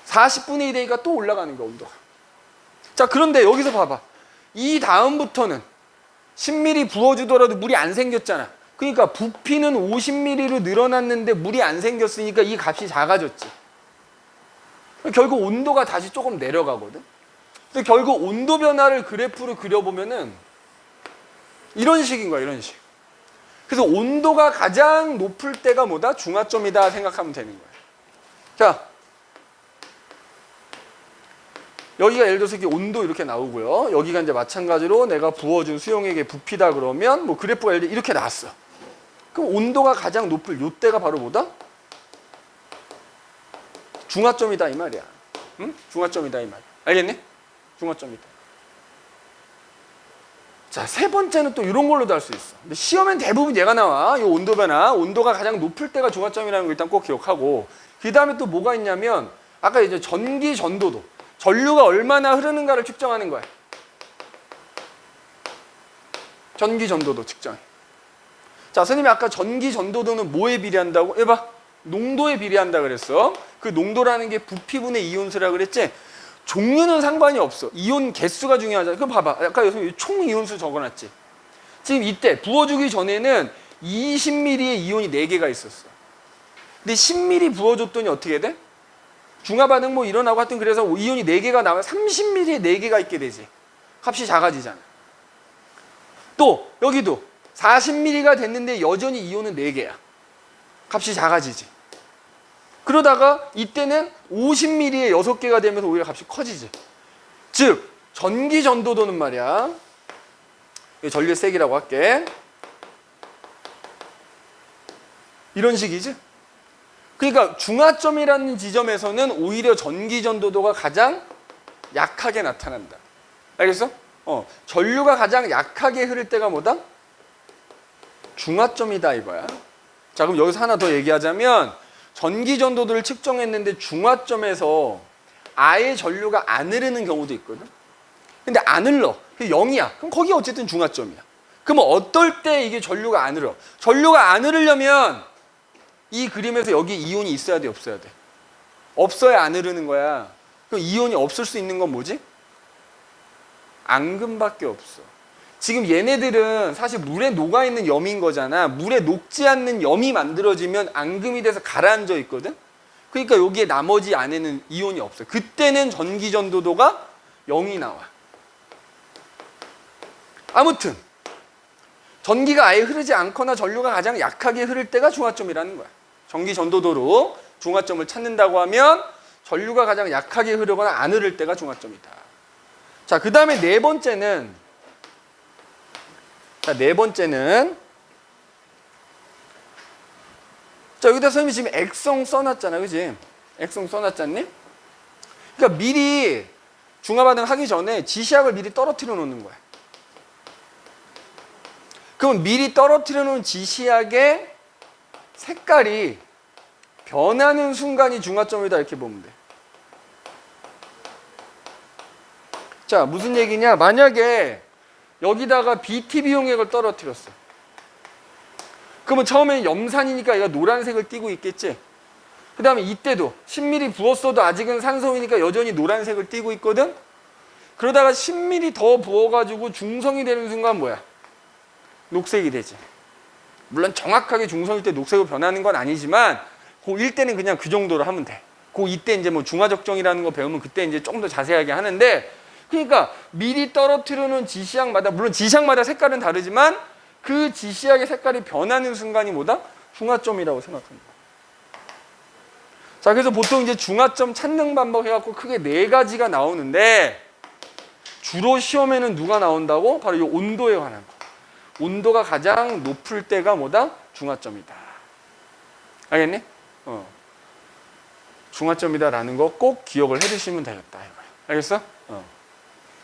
40분의 1 되니까 또 올라가는 거야, 온도가. 자, 그런데 여기서 봐봐. 이 다음부터는 10ml 부어주더라도 물이 안 생겼잖아. 그러니까 부피는 50ml로 늘어났는데 물이 안 생겼으니까 이 값이 작아졌지. 결국 온도가 다시 조금 내려가거든. 근데 결국 온도 변화를 그래프로 그려보면은 이런 식인 거야, 이런 식. 그래서 온도가 가장 높을 때가 뭐다? 중화점이다 생각하면 되는 거야. 자, 여기가 예를 들어서 이렇게 온도 이렇게 나오고요. 여기가 이제 마찬가지로 내가 부어준 수용액의 부피다 그러면 뭐 그래프가 예를 들어 이렇게 나왔어. 그럼 온도가 가장 높을 요때가 바로 뭐다? 중화점이다 이 말이야. 응? 중화점이다 이 말이야. 알겠니? 중화점이다. 자, 세 번째는 또 이런 걸로도 할 수 있어. 근데 시험엔 대부분 얘가 나와. 이 온도 변화. 온도가 가장 높을 때가 중화점이라는 걸 일단 꼭 기억하고. 그 다음에 또 뭐가 있냐면 아까 이제 전기 전도도. 전류가 얼마나 흐르는가를 측정하는 거야. 전기 전도도 측정해. 자, 선생님이 아까 전기 전도도는 뭐에 비례한다고? 해봐. 농도에 비례한다 그랬어. 그 농도라는 게 부피분의 이온수라 그랬지? 종류는 상관이 없어. 이온 개수가 중요하잖아. 그럼 봐봐. 아까 여기 총 이온수 적어놨지. 지금 이때 부어주기 전에는 20ml의 이온이 4개가 있었어. 근데 10ml 부어줬더니 어떻게 돼? 중화반응 뭐 일어나고 하여튼 그래서 이온이 4개가 나와 30ml에 4개가 있게 되지. 값이 작아지잖아. 또 여기도 40ml가 됐는데 여전히 이온은 4개야. 값이 작아지지. 그러다가 이때는 50ml에 6개가 되면서 오히려 값이 커지지. 즉 전기 전도도는 말이야. 전류의 세기라고 할게. 이런 식이지. 그러니까 중화점이라는 지점에서는 오히려 전기 전도도가 가장 약하게 나타난다. 알겠어? 전류가 가장 약하게 흐를 때가 뭐다? 중화점이다 이거야. 자, 그럼 여기서 하나 더 얘기하자면 전기 전도도를 측정했는데 중화점에서 아예 전류가 안 흐르는 경우도 있거든. 근데 안 흘러. 그게 0이야. 그럼 거기 어쨌든 중화점이야. 그럼 어떨 때 이게 전류가 안 흘러? 전류가 안 흐르려면 이 그림에서 여기 이온이 있어야 돼, 없어야 돼? 없어야 안 흐르는 거야. 그럼 이온이 없을 수 있는 건 뭐지? 앙금밖에 없어. 지금 얘네들은 사실 물에 녹아있는 염인 거잖아. 물에 녹지 않는 염이 만들어지면 앙금이 돼서 가라앉아 있거든. 그러니까 여기에 나머지 안에는 이온이 없어요. 그때는 전기 전도도가 0이 나와. 아무튼 전기가 아예 흐르지 않거나 전류가 가장 약하게 흐를 때가 중화점이라는 거야. 전기 전도도로 중화점을 찾는다고 하면 전류가 가장 약하게 흐르거나 안 흐를 때가 중화점이다. 자, 그 다음에 네 번째는 자, 여기다 선생님이 지금 액성 써놨잖아, 그지? 액성 써놨잖니? 그러니까 미리 중화반응 하기 전에 지시약을 미리 떨어뜨려 놓는 거야. 그럼 미리 떨어뜨려 놓은 지시약의 색깔이 변하는 순간이 중화점이다, 이렇게 보면 돼. 자, 무슨 얘기냐? 만약에 여기다가 BTB 용액을 떨어뜨렸어. 그러면 처음에는 염산이니까 얘가 노란색을 띠고 있겠지. 그 다음에 이때도 10ml 부었어도 아직은 산소이니까 여전히 노란색을 띠고 있거든. 그러다가 10ml 더 부어가지고 중성이 되는 순간 뭐야? 녹색이 되지. 물론 정확하게 중성일 때 녹색으로 변하는 건 아니지만 고1 때는 그냥 그 정도로 하면 돼. 고2 때 이제 뭐 중화적정이라는 거 배우면 그때 이제 조금 더 자세하게 하는데, 그러니까 미리 떨어뜨리는 지시약마다, 물론 지시약마다 색깔은 다르지만 그 지시약의 색깔이 변하는 순간이 뭐다? 중화점이라고 생각합니다. 자, 그래서 보통 이제 중화점 찾는 방법 해갖고 크게 4가지가 나오는데, 주로 시험에는 누가 나온다고? 바로 이 온도에 관한 거. 온도가 가장 높을 때가 뭐다? 중화점이다. 알겠니? 중화점이다라는 거 꼭 기억을 해두시면 되겠다. 알겠어?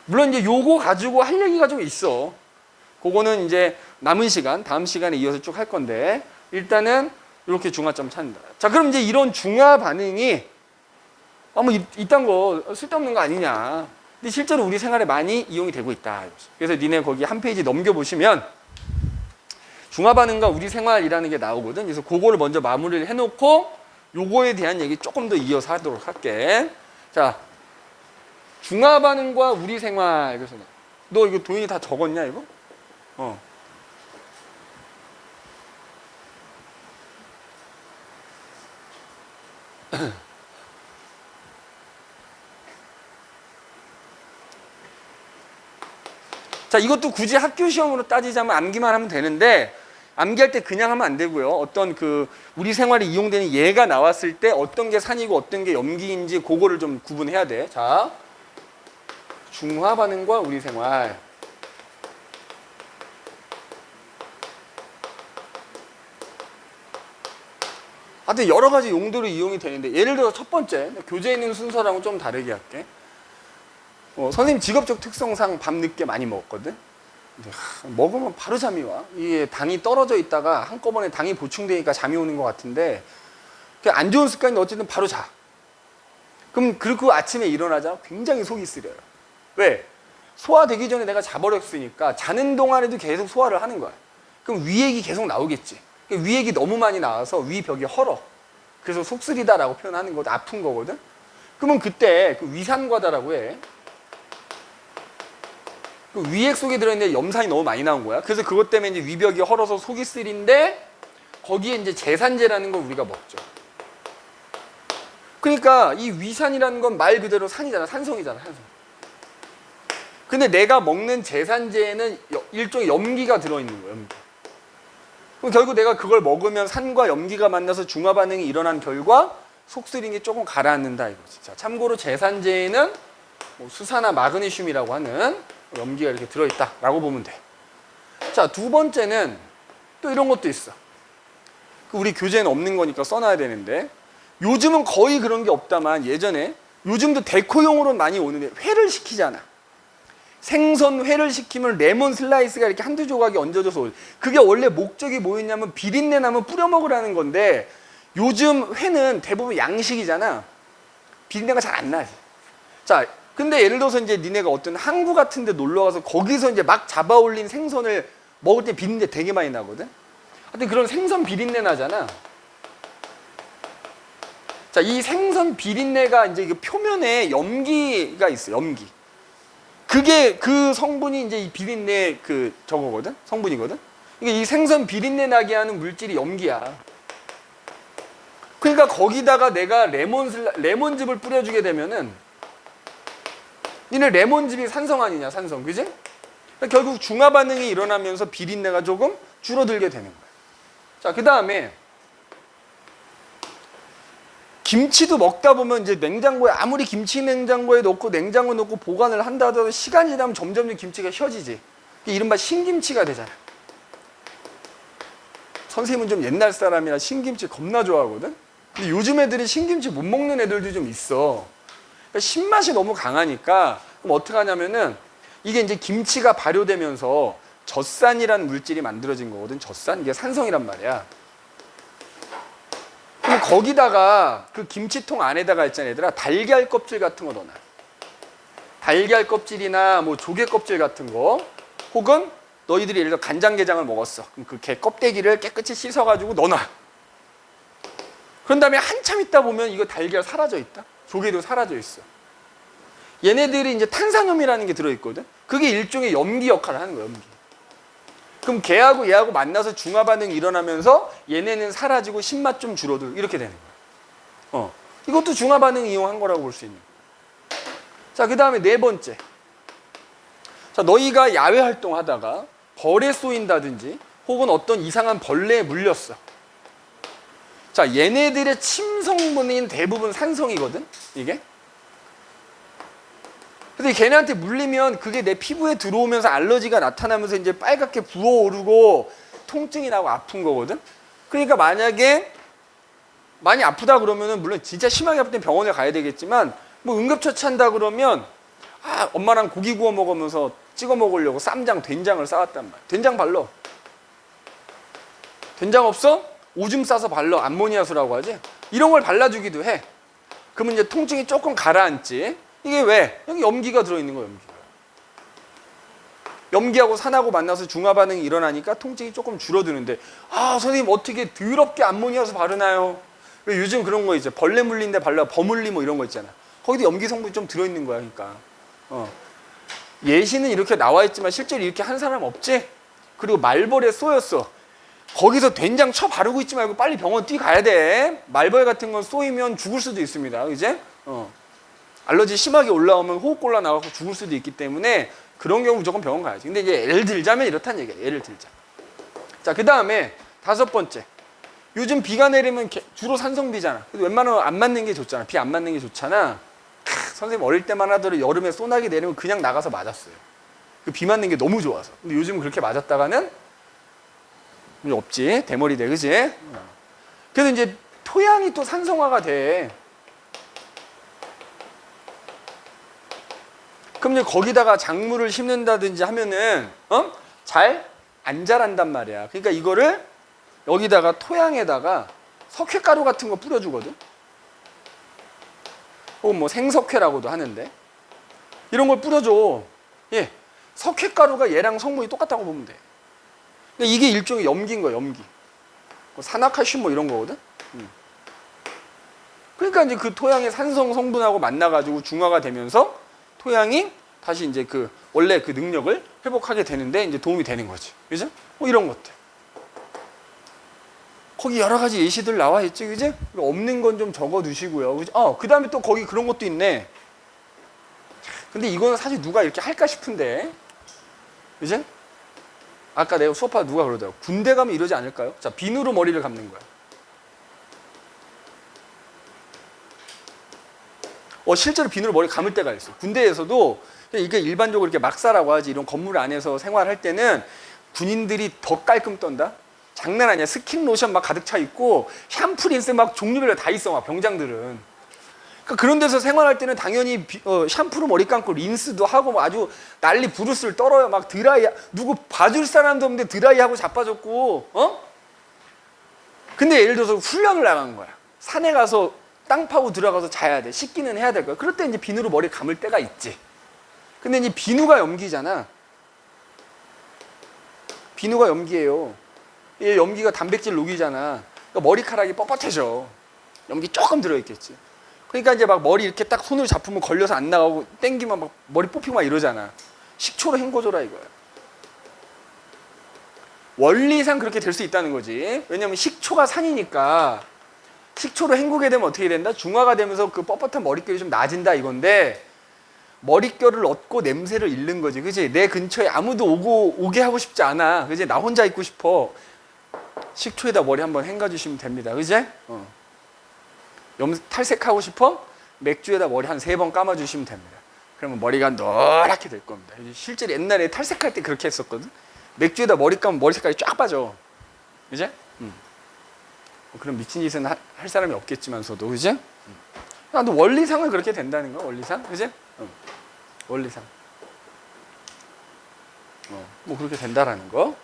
물론 이제 요거 가지고 할 얘기가 좀 있어. 그거는 이제 남은 시간, 다음 시간에 이어서 쭉 할 건데, 일단은 이렇게 중화점 찾는다. 자, 그럼 이제 이런 중화 반응이 뭐 이딴 거 쓸데없는 거 아니냐. 근데 실제로 우리 생활에 많이 이용이 되고 있다. 그래서 니네 거기 한 페이지 넘겨보시면 중화 반응과 우리 생활이라는 게 나오거든. 그래서 그거를 먼저 마무리를 해놓고 요거에 대한 얘기 조금 더 이어서 하도록 할게. 자, 중화 반응과 우리 생활. 그래서 너 이거 도인이 다 적었냐 이거? 자, 이것도 굳이 학교 시험으로 따지자면 암기만 하면 되는데, 암기할 때 그냥 하면 안 되고요. 어떤 그 우리 생활에 이용되는 예가 나왔을 때 어떤 게 산이고 어떤 게 염기인지 그거를 좀 구분해야 돼. 자, 중화 반응과 우리 생활. 하여튼 여러 가지 용도로 이용이 되는데, 예를 들어 첫 번째, 교재에 있는 순서랑은 좀 다르게 할게. 선생님 직업적 특성상 밤 늦게 많이 먹었거든. 먹으면 바로 잠이 와. 이게 당이 떨어져 있다가 한꺼번에 당이 보충되니까 잠이 오는 것 같은데, 안 좋은 습관인데 어쨌든 바로 자. 그럼 그리고 아침에 일어나자 굉장히 속이 쓰려요. 왜? 소화되기 전에 내가 자버렸으니까 자는 동안에도 계속 소화를 하는 거야. 그럼 위액이 계속 나오겠지. 위액이 너무 많이 나와서 위벽이 헐어. 그래서 속쓰리다라고 표현하는 거도 아픈 거거든. 그러면 그때 그 위산과다라고 해. 그 위액 속에 들어있는데 염산이 너무 많이 나온 거야. 그래서 그것 때문에 이제 위벽이 헐어서 속이 쓰린데, 거기에 이제 제산제라는 걸 우리가 먹죠. 그러니까 이 위산이라는 건 말 그대로 산이잖아. 산성이잖아. 산성. 근데 내가 먹는 제산제에는 일종의 염기가 들어있는 거야. 염기. 그럼 결국 내가 그걸 먹으면 산과 염기가 만나서 중화 반응이 일어난 결과 속쓰림이 조금 가라앉는다 이거지. 자, 참고로 제산제에는 뭐 수산화 마그네슘이라고 하는 염기가 이렇게 들어있다라고 보면 돼. 자, 두 번째는 또 이런 것도 있어. 우리 교재에는 없는 거니까 써놔야 되는데, 요즘은 거의 그런 게 없다만 예전에, 요즘도 데코용으로 많이 오는데 회를 시키잖아. 생선 회를 시키면 레몬 슬라이스가 이렇게 한두 조각이 얹어져서, 그게 원래 목적이 뭐였냐면 비린내 나면 뿌려 먹으라는 건데, 요즘 회는 대부분 양식이잖아. 비린내가 잘 안 나지. 자, 근데 예를 들어서 이제 니네가 어떤 항구 같은 데 놀러 가서 거기서 이제 막 잡아 올린 생선을 먹을 때 비린내 되게 많이 나거든. 하여튼 그런 생선 비린내 나잖아. 자, 이 생선 비린내가 이제 그 표면에 염기가 있어요. 염기. 그게 그 성분이 이제 이 비린내 그 저거거든. 성분이거든. 그러니까 이 생선 비린내 나게 하는 물질이 염기야. 그러니까 거기다가 내가 레몬즙을 뿌려주게 되면은 니네 레몬즙이 산성 아니냐, 산성, 그지? 그러니까 결국 중화 반응이 일어나면서 비린내가 조금 줄어들게 되는 거야. 자, 그 다음에 김치도 먹다 보면 이제 냉장고에 아무리 김치 냉장고에 넣고 냉장고에 넣고 보관을 한다 하더라도 시간이 지나면 점점 김치가 휘어지지. 이른바 신김치가 되잖아. 선생님은 좀 옛날 사람이라 신김치 겁나 좋아하거든. 근데 요즘 애들이 신김치 못 먹는 애들도 좀 있어. 그러니까 신맛이 너무 강하니까 그럼 어떻게 하냐면은 이게 이제 김치가 발효되면서 젖산이라는 물질이 만들어진 거거든. 젖산 이게 산성이란 말이야. 그럼 거기다가 그 김치통 안에다가 있잖아 얘들아 달걀 껍질 같은 거 넣어놔. 달걀 껍질이나 뭐 조개 껍질 같은 거 혹은 너희들이 예를 들어 간장게장을 먹었어. 그럼 그 게 껍데기를 깨끗이 씻어가지고 넣어놔. 그런 다음에 한참 있다 보면 이거 달걀 사라져 있다. 조개도 사라져 있어. 얘네들이 이제 탄산염이라는 게 들어있거든. 그게 일종의 염기 역할을 하는 거야. 염기. 그럼 걔하고 얘하고 만나서 중화 반응이 일어나면서 얘네는 사라지고 신맛 좀 줄어들고 이렇게 되는 거야. 이것도 중화 반응 이용한 거라고 볼 수 있는 거야. 자, 그 다음에 네 번째. 자, 너희가 야외 활동하다가 벌에 쏘인다든지 혹은 어떤 이상한 벌레에 물렸어. 자, 얘네들의 침 성분인 대부분 산성이거든. 이게. 근데 걔네한테 물리면 그게 내 피부에 들어오면서 알러지가 나타나면서 이제 빨갛게 부어오르고 통증이 나고 아픈 거거든. 그러니까 만약에 많이 아프다 그러면은 물론 진짜 심하게 아플 땐 병원에 가야 되겠지만 뭐 응급처치한다 그러면 엄마랑 고기 구워 먹으면서 찍어 먹으려고 쌈장, 된장을 싸왔단 말이야. 된장 발라. 된장 없어? 오줌 싸서 발라. 암모니아수라고 하지. 이런 걸 발라주기도 해. 그러면 이제 통증이 조금 가라앉지. 이게 왜? 여기 염기가 들어있는 거야, 염기가. 염기하고 산하고 만나서 중화 반응이 일어나니까 통증이 조금 줄어드는데 선생님 어떻게 더럽게 암모니아수 바르나요? 왜 요즘 그런 거 있죠. 벌레 물린데 발라 버물리 뭐 이런 거 있잖아. 거기도 염기 성분이 좀 들어있는 거야, 그러니까. 예시는 이렇게 나와 있지만 실제로 이렇게 한 사람 없지? 그리고 말벌에 쏘였어. 거기서 된장 쳐 바르고 있지 말고 빨리 병원 뛰어가야 돼. 말벌 같은 건 쏘이면 죽을 수도 있습니다. 이제 알러지 심하게 올라오면 호흡곤란 나가고 죽을 수도 있기 때문에 그런 경우 무조건 병원 가야지. 근데 이제 예를 들자면 이렇다는 얘기야. 예를 들자. 자, 그 다음에 다섯 번째. 요즘 비가 내리면 주로 산성비잖아. 근데 웬만하면 안 맞는 게 좋잖아. 비 안 맞는 게 좋잖아. 선생님 어릴 때만 하더라도 여름에 소나기 내리면 그냥 나가서 맞았어요. 그 비 맞는 게 너무 좋아서. 근데 요즘은 그렇게 맞았다가는 없지. 대머리 돼, 그지? 그래서 이제 토양이 또 산성화가 돼. 그럼 이제 거기다가 작물을 심는다든지 하면은 잘 안 자란단 말이야. 그러니까 이거를 여기다가 토양에다가 석회가루 같은 거 뿌려주거든. 혹은 뭐 생석회라고도 하는데 이런 걸 뿌려줘. 예, 석회가루가 얘랑 성분이 똑같다고 보면 돼. 그러니까 이게 일종의 염기인 거야, 염기. 산화칼슘 뭐 이런 거거든. 그러니까 이제 그 토양의 산성 성분하고 만나가지고 중화가 되면서 토양이 다시 이제 그 원래 그 능력을 회복하게 되는데 이제 도움이 되는 거지. 그죠? 뭐 이런 것들. 거기 여러 가지 예시들 나와 있지, 그지? 없는 건 좀 적어 두시고요. 그죠? 그 다음에 또 거기 그런 것도 있네. 근데 이거는 사실 누가 이렇게 할까 싶은데. 그지? 아까 내가 수업하다 누가 그러더라고. 군대 가면 이러지 않을까요? 자, 비누로 머리를 감는 거야. 실제로 비누로 머리 감을 때가 있어. 군대에서도 이게 일반적으로 이렇게 막사라고 하지. 이런 건물 안에서 생활할 때는 군인들이 더 깔끔 떤다. 장난 아니야. 스킨 로션 막 가득 차 있고 샴푸 린스 막 종류별로 다 있어. 막 병장들은. 그러니까 그런 데서 생활할 때는 당연히 샴푸로 머리 감고 린스도 하고 아주 난리 부르스를 떨어요. 막 드라이 누구 봐줄 사람도 없는데 드라이하고 자빠졌고. 근데 예를 들어서 훈련을 나간 거야. 산에 가서 땅 파고 들어가서 자야 돼. 씻기는 해야 될 거야. 그럴 때 이제 비누로 머리 감을 때가 있지. 근데 이제 비누가 염기잖아. 비누가 염기예요. 얘 염기가 단백질 녹이잖아. 그러니까 머리카락이 뻣뻣해져. 염기 조금 들어있겠지. 그러니까 이제 막 머리 이렇게 딱 손으로 잡으면 걸려서 안 나가고 땡기면 막 머리 뽑히고 막 이러잖아. 식초로 헹궈줘라 이거야. 원리상 그렇게 될 수 있다는 거지. 왜냐면 식초가 산이니까 식초로 헹구게 되면 어떻게 된다? 중화가 되면서 그 뻣뻣한 머릿결이 좀 나아진다 이건데 머릿결을 얻고 냄새를 잃는 거지. 그지? 내 근처에 아무도 오게 하고 싶지 않아. 그지? 나 혼자 있고 싶어. 식초에다 머리 한번 헹궈주시면 됩니다. 그지? 탈색하고 싶어? 맥주에다 머리 한 3번 감아주시면 됩니다. 그러면 머리가 노랗게 될 겁니다. 실제로 옛날에 탈색할 때 그렇게 했었거든. 맥주에다 머리 감으면 머리 색깔이 쫙 빠져. 그지? 그런 미친 짓은 할 사람이 없겠지만서도, 그지? 나도 원리상은 그렇게 된다는 거야, 원리상. 그지? 원리상. 뭐 그렇게 된다라는 거.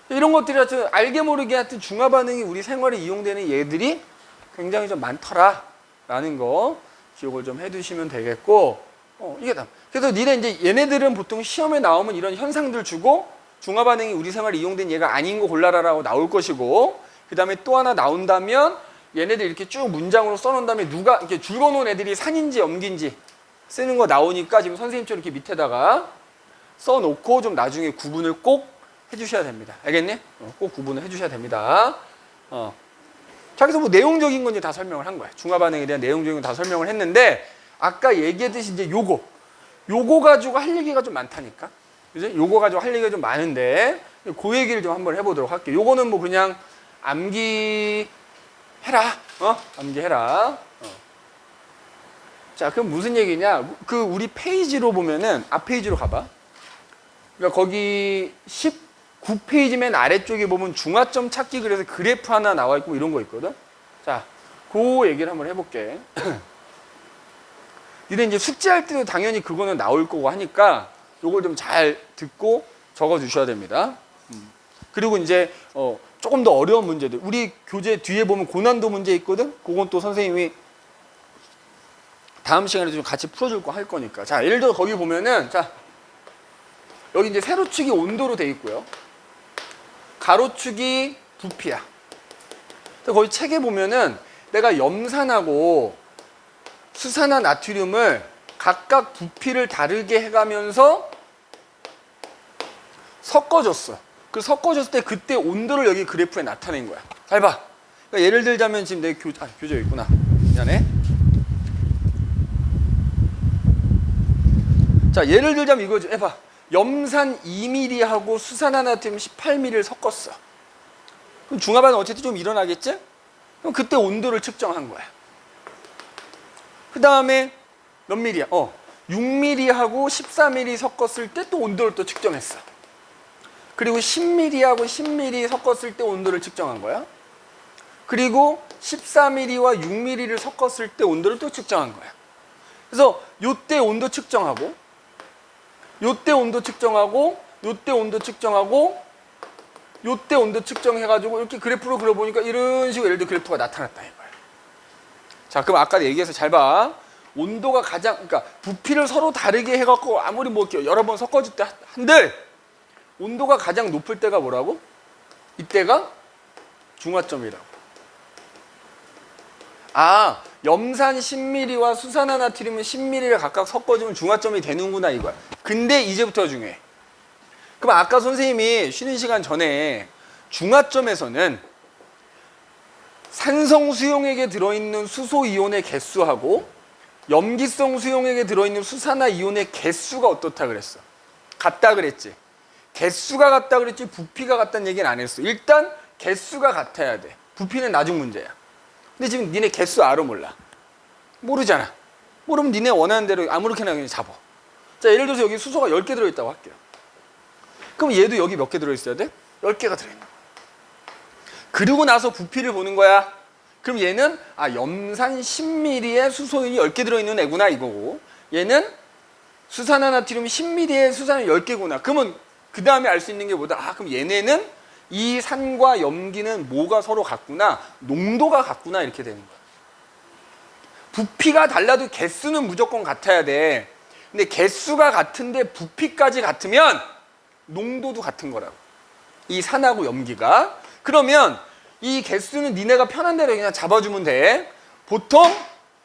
이런 것들이 하여튼 알게 모르게 하여튼 중화 반응이 우리 생활에 이용되는 예들이 굉장히 좀 많더라라는 거 기억을 좀 해두시면 되겠고, 이게 다. 그래서 니네 이제 얘네들은 보통 시험에 나오면 이런 현상들 주고 중화 반응이 우리 생활에 이용된 예가 아닌 거 골라라라고 나올 것이고, 그 다음에 또 하나 나온다면 얘네들 이렇게 쭉 문장으로 써놓은 다음에 누가 이렇게 줄거놓은 애들이 산인지 염기인지 쓰는 거 나오니까 지금 선생님처럼 이렇게 밑에다가 써놓고 좀 나중에 구분을 꼭 해주셔야 됩니다. 알겠니? 꼭 구분을 해주셔야 됩니다. 자, 그래서 뭐 내용적인 건 이제 다 설명을 한 거야. 중화 반응에 대한 내용적인 건 다 설명을 했는데 아까 얘기했듯이 이제 요거 가지고 할 얘기가 좀 많다니까. 그죠? 요거 가지고 할 얘기가 좀 많은데 그 얘기를 좀 한번 해보도록 할게요. 요거는 뭐 그냥 암기해라. 암기해라. 자, 그럼 무슨 얘기냐? 그 우리 페이지로 보면은 앞 페이지로 가봐. 그러니까 거기 19페이지 맨 아래쪽에 보면 중화점 찾기 그래서 그래프 하나 나와 있고 이런 거 있거든. 자, 그 얘기를 한번 해볼게. 니네 이제 숙제할 때도 당연히 그거는 나올 거고 하니까 요걸 좀 잘 듣고 적어 주셔야 됩니다. 그리고 이제 조금 더 어려운 문제들. 우리 교재 뒤에 보면 고난도 문제 있거든. 그건 또 선생님이 다음 시간에 좀 같이 풀어줄 거 할 거니까. 자, 예를 들어 거기 보면은 자 여기 이제 세로축이 온도로 돼 있고요. 가로축이 부피야. 거기 책에 보면은 내가 염산하고 수산화 나트륨을 각각 부피를 다르게 해가면서 섞어줬어. 그 섞어줬을 때 그때 온도를 여기 그래프에 나타낸 거야. 잘 봐. 그러니까 예를 들자면 지금 내 교재 여기 있구나. 미안해. 자, 예를 들자면 이거지. 해봐. 염산 2mm하고 수산화 나트륨 18mm를 섞었어. 그럼 중화반응 어쨌든 좀 일어나겠지? 그럼 그때 온도를 측정한 거야. 그 다음에 몇 mm야? 6mm하고 14mm 섞었을 때 또 온도를 또 측정했어. 그리고 10mm하고 10mm 섞었을 때 온도를 측정한 거야. 그리고 14mm와 6mm를 섞었을 때 온도를 또 측정한 거야. 그래서 요때 온도 측정하고 요때 온도 측정하고 요때 온도 측정하고 요때 온도 측정해가지고 이렇게 그래프로 그려보니까 이런 식으로 예를 들어 그래프가 나타났다 이거야. 자, 그럼 아까 얘기해서 잘 봐. 온도가 가장, 그러니까 부피를 서로 다르게 해갖고 아무리 뭐 이렇게 여러 번 섞어줄 때 한들 온도가 가장 높을 때가 뭐라고? 이때가 중화점이라고. 아, 염산 10mm와 수산화 나트륨 10mm를 각각 섞어주면 중화점이 되는구나 이거야. 근데 이제부터 중요해. 그럼 아까 선생님이 쉬는 시간 전에 중화점에서는 산성 수용액에 들어있는 수소 이온의 개수하고 염기성 수용액에 들어있는 수산화 이온의 개수가 어떻다 그랬어? 같다 그랬지. 개수가 같다 그랬지 부피가 같다는 얘기는 안 했어. 일단 개수가 같아야 돼. 부피는 나중 문제야. 근데 지금 니네 개수 알아 몰라? 모르잖아. 모르면 니네 원하는 대로 아무렇게나 그냥 잡아. 자, 예를 들어서 여기 수소가 10개 들어있다고 할게요. 그럼 얘도 여기 몇 개 들어있어야 돼? 10개가 들어있는 거야. 그리고 나서 부피를 보는 거야. 그럼 얘는 염산 10mm에 수소연이 10개 들어있는 애구나 이거고, 얘는 수산화 나트륨 10mm에 수산화 10개구나. 그러면 그 다음에 알 수 있는 게 뭐다? 그럼 얘네는 이 산과 염기는 뭐가 서로 같구나, 농도가 같구나 이렇게 되는 거야. 부피가 달라도 개수는 무조건 같아야 돼. 근데 개수가 같은데 부피까지 같으면 농도도 같은 거라고. 이 산하고 염기가. 그러면 이 개수는 니네가 편한 대로 그냥 잡아주면 돼. 보통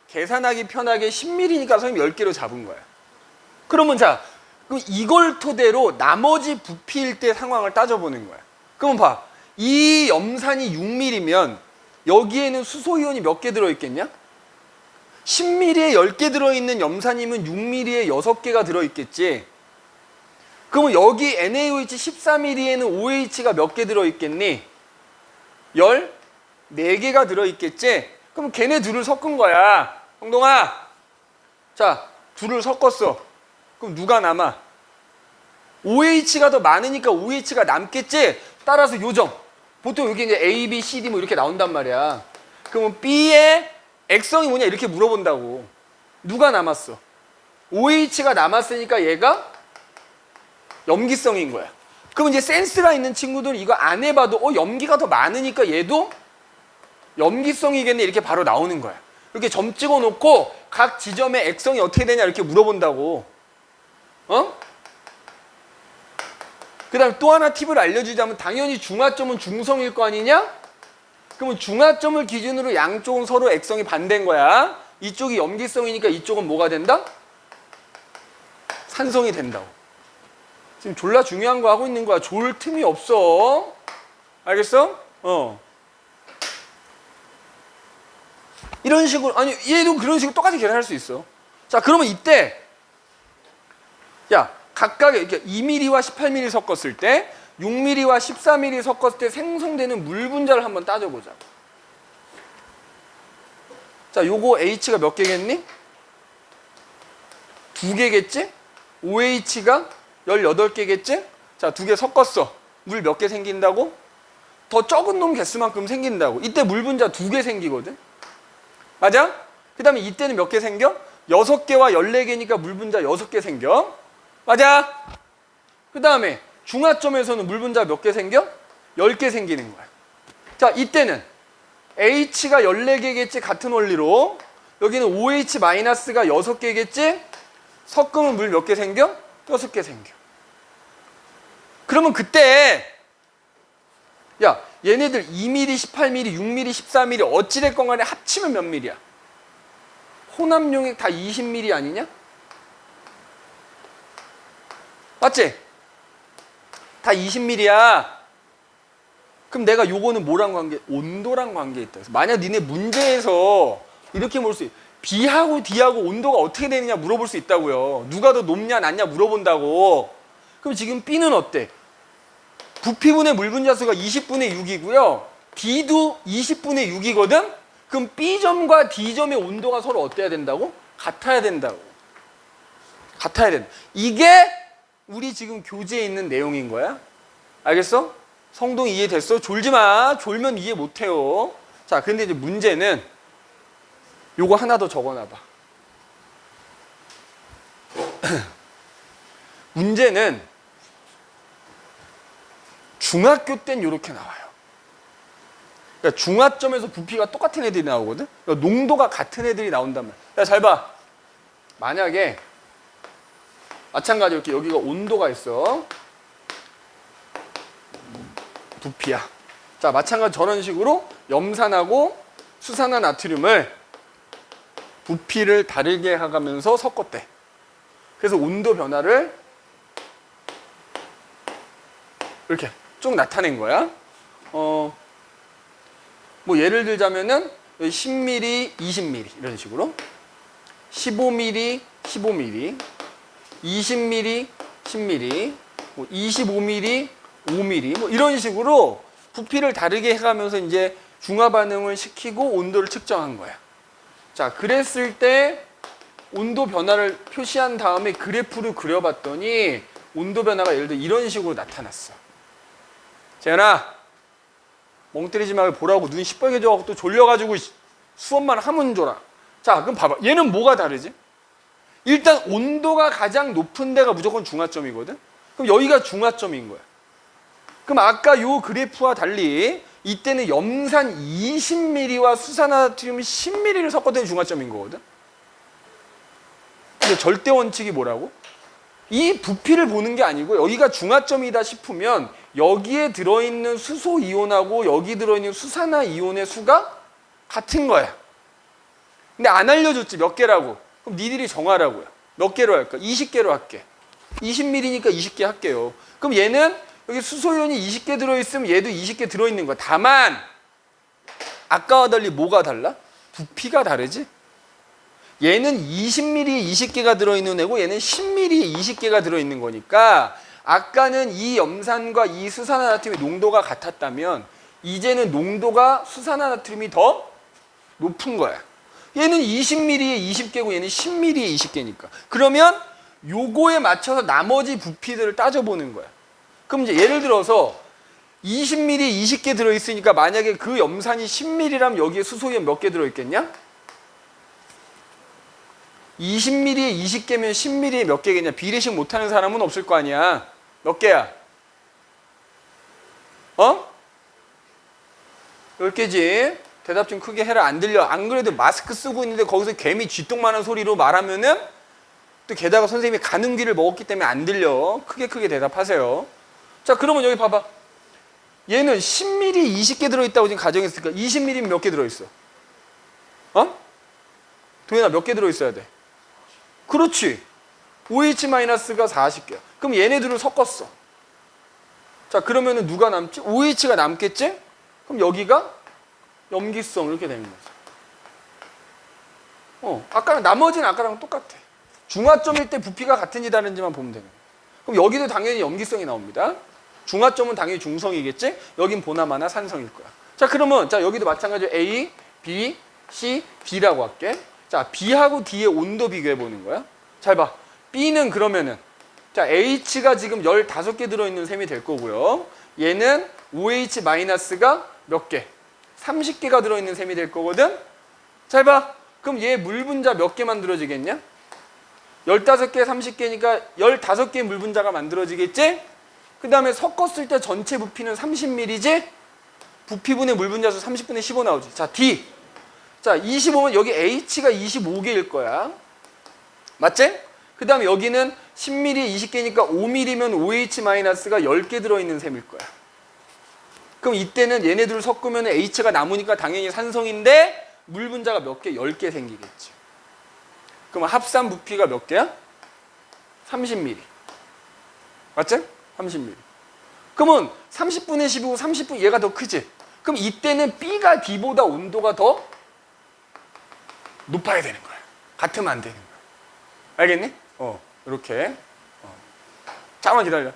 계산하기 편하게 10mm니까 선생님 10개로 잡은 거야. 그러면 자, 그럼 이걸 토대로 나머지 부피일 때 상황을 따져보는 거야. 그러면 봐. 이 염산이 6mm면 여기에는 수소이온이 몇 개 들어있겠냐? 10mm에 10개 들어있는 염산이면 6mm에 6개가 들어있겠지. 그러면 여기 NaOH 14mm에는 OH가 몇 개 들어있겠니? 14개가 들어있겠지? 그럼 걔네 둘을 섞은 거야. 홍동아, 자, 둘을 섞었어. 그럼 누가 남아? OH가 더 많으니까 OH가 남겠지? 따라서 요점. 보통 여기 이제 A, B, C, D 뭐 이렇게 나온단 말이야. 그러면 B의 액성이 뭐냐 이렇게 물어본다고. 누가 남았어? OH가 남았으니까 얘가 염기성인 거야. 그럼 이제 센스가 있는 친구들은 이거 안 해봐도 염기가 더 많으니까 얘도 염기성이겠네 이렇게 바로 나오는 거야. 이렇게 점 찍어놓고 각 지점의 액성이 어떻게 되냐 이렇게 물어본다고. 그 다음에 또 하나 팁을 알려주자면 당연히 중화점은 중성일 거 아니냐? 그러면 중화점을 기준으로 양쪽은 서로 액성이 반대인 거야. 이쪽이 염기성이니까 이쪽은 뭐가 된다? 산성이 된다고. 지금 졸라 중요한 거 하고 있는 거야. 졸 틈이 없어. 알겠어? 이런 식으로, 아니 얘도 그런 식으로 똑같이 계산할 수 있어. 자, 그러면 이때 야, 각각 이렇게 2mm와 18mm 섞었을 때 6mm와 14mm 섞었을 때 생성되는 물 분자를 한번 따져보자. 자, 요거 H가 몇 개겠니? 2개겠지? OH가 18개겠지? 자, 2개 섞었어. 물 몇 개 생긴다고? 더 적은 놈 개수만큼 생긴다고. 이때 물 분자 2개 생기거든? 맞아? 그 다음에 이때는 몇 개 생겨? 6개와 14개니까 물 분자 6개 생겨. 맞아? 그 다음에 중화점에서는 물 분자 몇 개 생겨? 10개 생기는 거야. 자, 이때는 H가 14개겠지? 같은 원리로. 여기는 OH-가 6개겠지? 섞으면 물 몇 개 생겨? 6개 생겨. 그러면 그때 야, 얘네들 2mm, 18mm, 6mm, 14mm 어찌됐건 간에 합치면 몇 mm야? 혼합용액 다 20mm 아니냐? 맞지? 다 20mm야. 그럼 내가 요거는 뭐랑 관계? 온도랑 관계있다. 그래서 만약 니네 문제에서 이렇게 물을 수 있어. B하고 D하고 온도가 어떻게 되느냐 물어볼 수 있다고요. 누가 더 높냐 낮냐 물어본다고. 그럼 지금 B는 어때? 부피분의 물 분자수가 20분의 6이고요. D도 20분의 6이거든? 그럼 B점과 D점의 온도가 서로 어때야 된다고? 같아야 된다고. 같아야 된다. 이게 우리 지금 교재에 있는 내용인 거야. 알겠어? 성동 이해됐어? 졸지 마. 졸면 이해 못해요. 자, 근데 이제 문제는 요거 하나 더 적어놔봐. 문제는 중학교 땐 이렇게 나와요. 그러니까 중화점에서 부피가 똑같은 애들이 나오거든? 그러니까 농도가 같은 애들이 나온단 말이야. 야, 잘 봐. 만약에 마찬가지로 이렇게 여기가 온도가 있어. 부피야. 자, 마찬가지 저런 식으로 염산하고 수산화 나트륨을 부피를 다르게 해가면서 섞었대. 그래서 온도 변화를 이렇게 쭉 나타낸 거야. 뭐 예를 들자면은 10mm, 20mm 이런 식으로 15mm, 15mm 20mm, 10mm 뭐 25mm, 5mm 뭐 이런 식으로 부피를 다르게 해가면서 이제 중화 반응을 시키고 온도를 측정한 거야. 자, 그랬을 때 온도 변화를 표시한 다음에 그래프를 그려봤더니 온도 변화가 예를 들어 이런 식으로 나타났어. 재현아, 멍 때리지 말고 보라고. 눈 시뻘개져갖고 또 졸려가지고 수업만 하면 줘라. 자, 그럼 봐봐. 얘는 뭐가 다르지? 일단 온도가 가장 높은 데가 무조건 중화점이거든? 그럼 여기가 중화점인 거야. 그럼 아까 요 그래프와 달리 이때는 염산 20mm와 수산화나트륨 10mm를 섞었더니 중화점인 거거든? 근데 절대 원칙이 뭐라고? 이 부피를 보는 게 아니고 여기가 중화점이다 싶으면 여기에 들어있는 수소 이온하고 여기 들어있는 수산화 이온의 수가 같은 거야. 근데 안 알려줬지 몇 개라고. 그럼 니들이 정하라고요. 몇 개로 할까? 20개로 할게. 20ml니까 20개 할게요. 그럼 얘는 여기 수소이온이 20개 들어있으면 얘도 20개 들어있는 거야. 다만 아까와 달리 뭐가 달라? 부피가 다르지? 얘는 20ml에 20개가 들어있는 애고 얘는 10ml에 20개가 들어있는 거니까 아까는 이 염산과 이 수산화나트륨의 농도가 같았다면 이제는 농도가 수산화나트륨이 더 높은 거야. 얘는 20ml에 20개고 얘는 10ml에 20개니까. 그러면 요거에 맞춰서 나머지 부피들을 따져보는 거야. 그럼 이제 예를 들어서 20ml에 20개 들어있으니까 만약에 그 염산이 10ml라면 여기에 수소이온 몇 개 들어있겠냐? 20ml에 20개면 10ml에 몇 개겠냐? 비례식 못하는 사람은 없을 거 아니야. 몇 개야? 10개지? 대답 좀 크게 해라. 안 들려. 안 그래도 마스크 쓰고 있는데 거기서 개미 쥐똥만한 소리로 말하면은 또 게다가 선생님이 가는 귀를 먹었기 때문에 안 들려. 크게 대답하세요. 자, 그러면 여기 봐봐. 얘는 10ml 20개 들어있다고 지금 가정했으니까 20ml면 몇 개 들어있어? 도현아 몇 개 들어있어야 돼? 그렇지. OH-가 40개야. 그럼 얘네들을 섞었어. 자, 그러면은 누가 남지? OH가 남겠지? 그럼 여기가 염기성 이렇게 되는 거죠. 아까랑 나머지는 아까랑 똑같아. 중화점일 때 부피가 같은지 다른지만 보면 되는 거야. 그럼 여기도 당연히 염기성이 나옵니다. 중화점은 당연히 중성이겠지? 여긴 보나마나 산성일 거야. 자, 그러면 자 여기도 마찬가지로 A, B, C, D라고 할게. 자, B하고 D의 온도 비교해 보는 거야. 잘 봐. B는 그러면은 자, H가 지금 15개 들어있는 셈이 될 거고요. 얘는 OH-가 몇 개? 30개가 들어있는 셈이 될 거거든. 잘 봐. 그럼 얘 물 분자 몇 개 만들어지겠냐? 15개, 30개니까 15개의 물 분자가 만들어지겠지? 그 다음에 섞었을 때 전체 부피는 30ml지? 부피분의 물 분자수 30분의 15 나오지. 자, D. 자, 25면 여기 H가 25개일 거야. 맞지? 그 다음에 여기는 10ml 20개니까 5ml면 OH-가 10개 들어있는 셈일 거야. 그럼 이때는 얘네들을 섞으면 H가 남으니까 당연히 산성인데 물 분자가 몇 개? 10개 생기겠지. 그럼 합산 부피가 몇 개야? 30ml. 맞지? 30ml. 그러면 30분의 15, 30분 얘가 더 크지? 그럼 이때는 B가 D보다 온도가 더 높아야 되는 거야. 같으면 안 되는 거야. 알겠니? 이렇게. 잠깐만 기다려.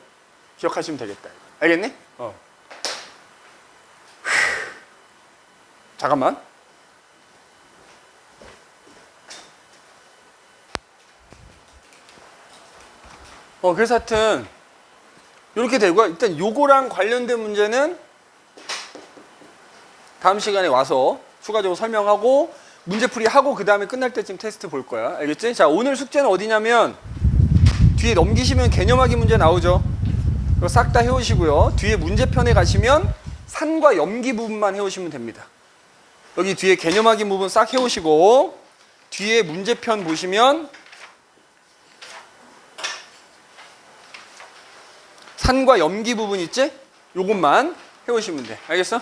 기억하시면 되겠다. 알겠니? 잠깐만. 그래서 하여튼 이렇게 되고요. 일단 요거랑 관련된 문제는 다음 시간에 와서 추가적으로 설명하고 문제풀이 하고 그 다음에 끝날 때쯤 테스트 볼 거야. 알겠지? 자, 오늘 숙제는 어디냐면 뒤에 넘기시면 개념하기 문제 나오죠. 그거 싹 다 해오시고요. 뒤에 문제편에 가시면 산과 염기 부분만 해오시면 됩니다. 여기 뒤에 개념하기 부분 싹 해오시고 뒤에 문제편 보시면 산과 염기 부분 있지? 요것만 해오시면 돼. 알겠어?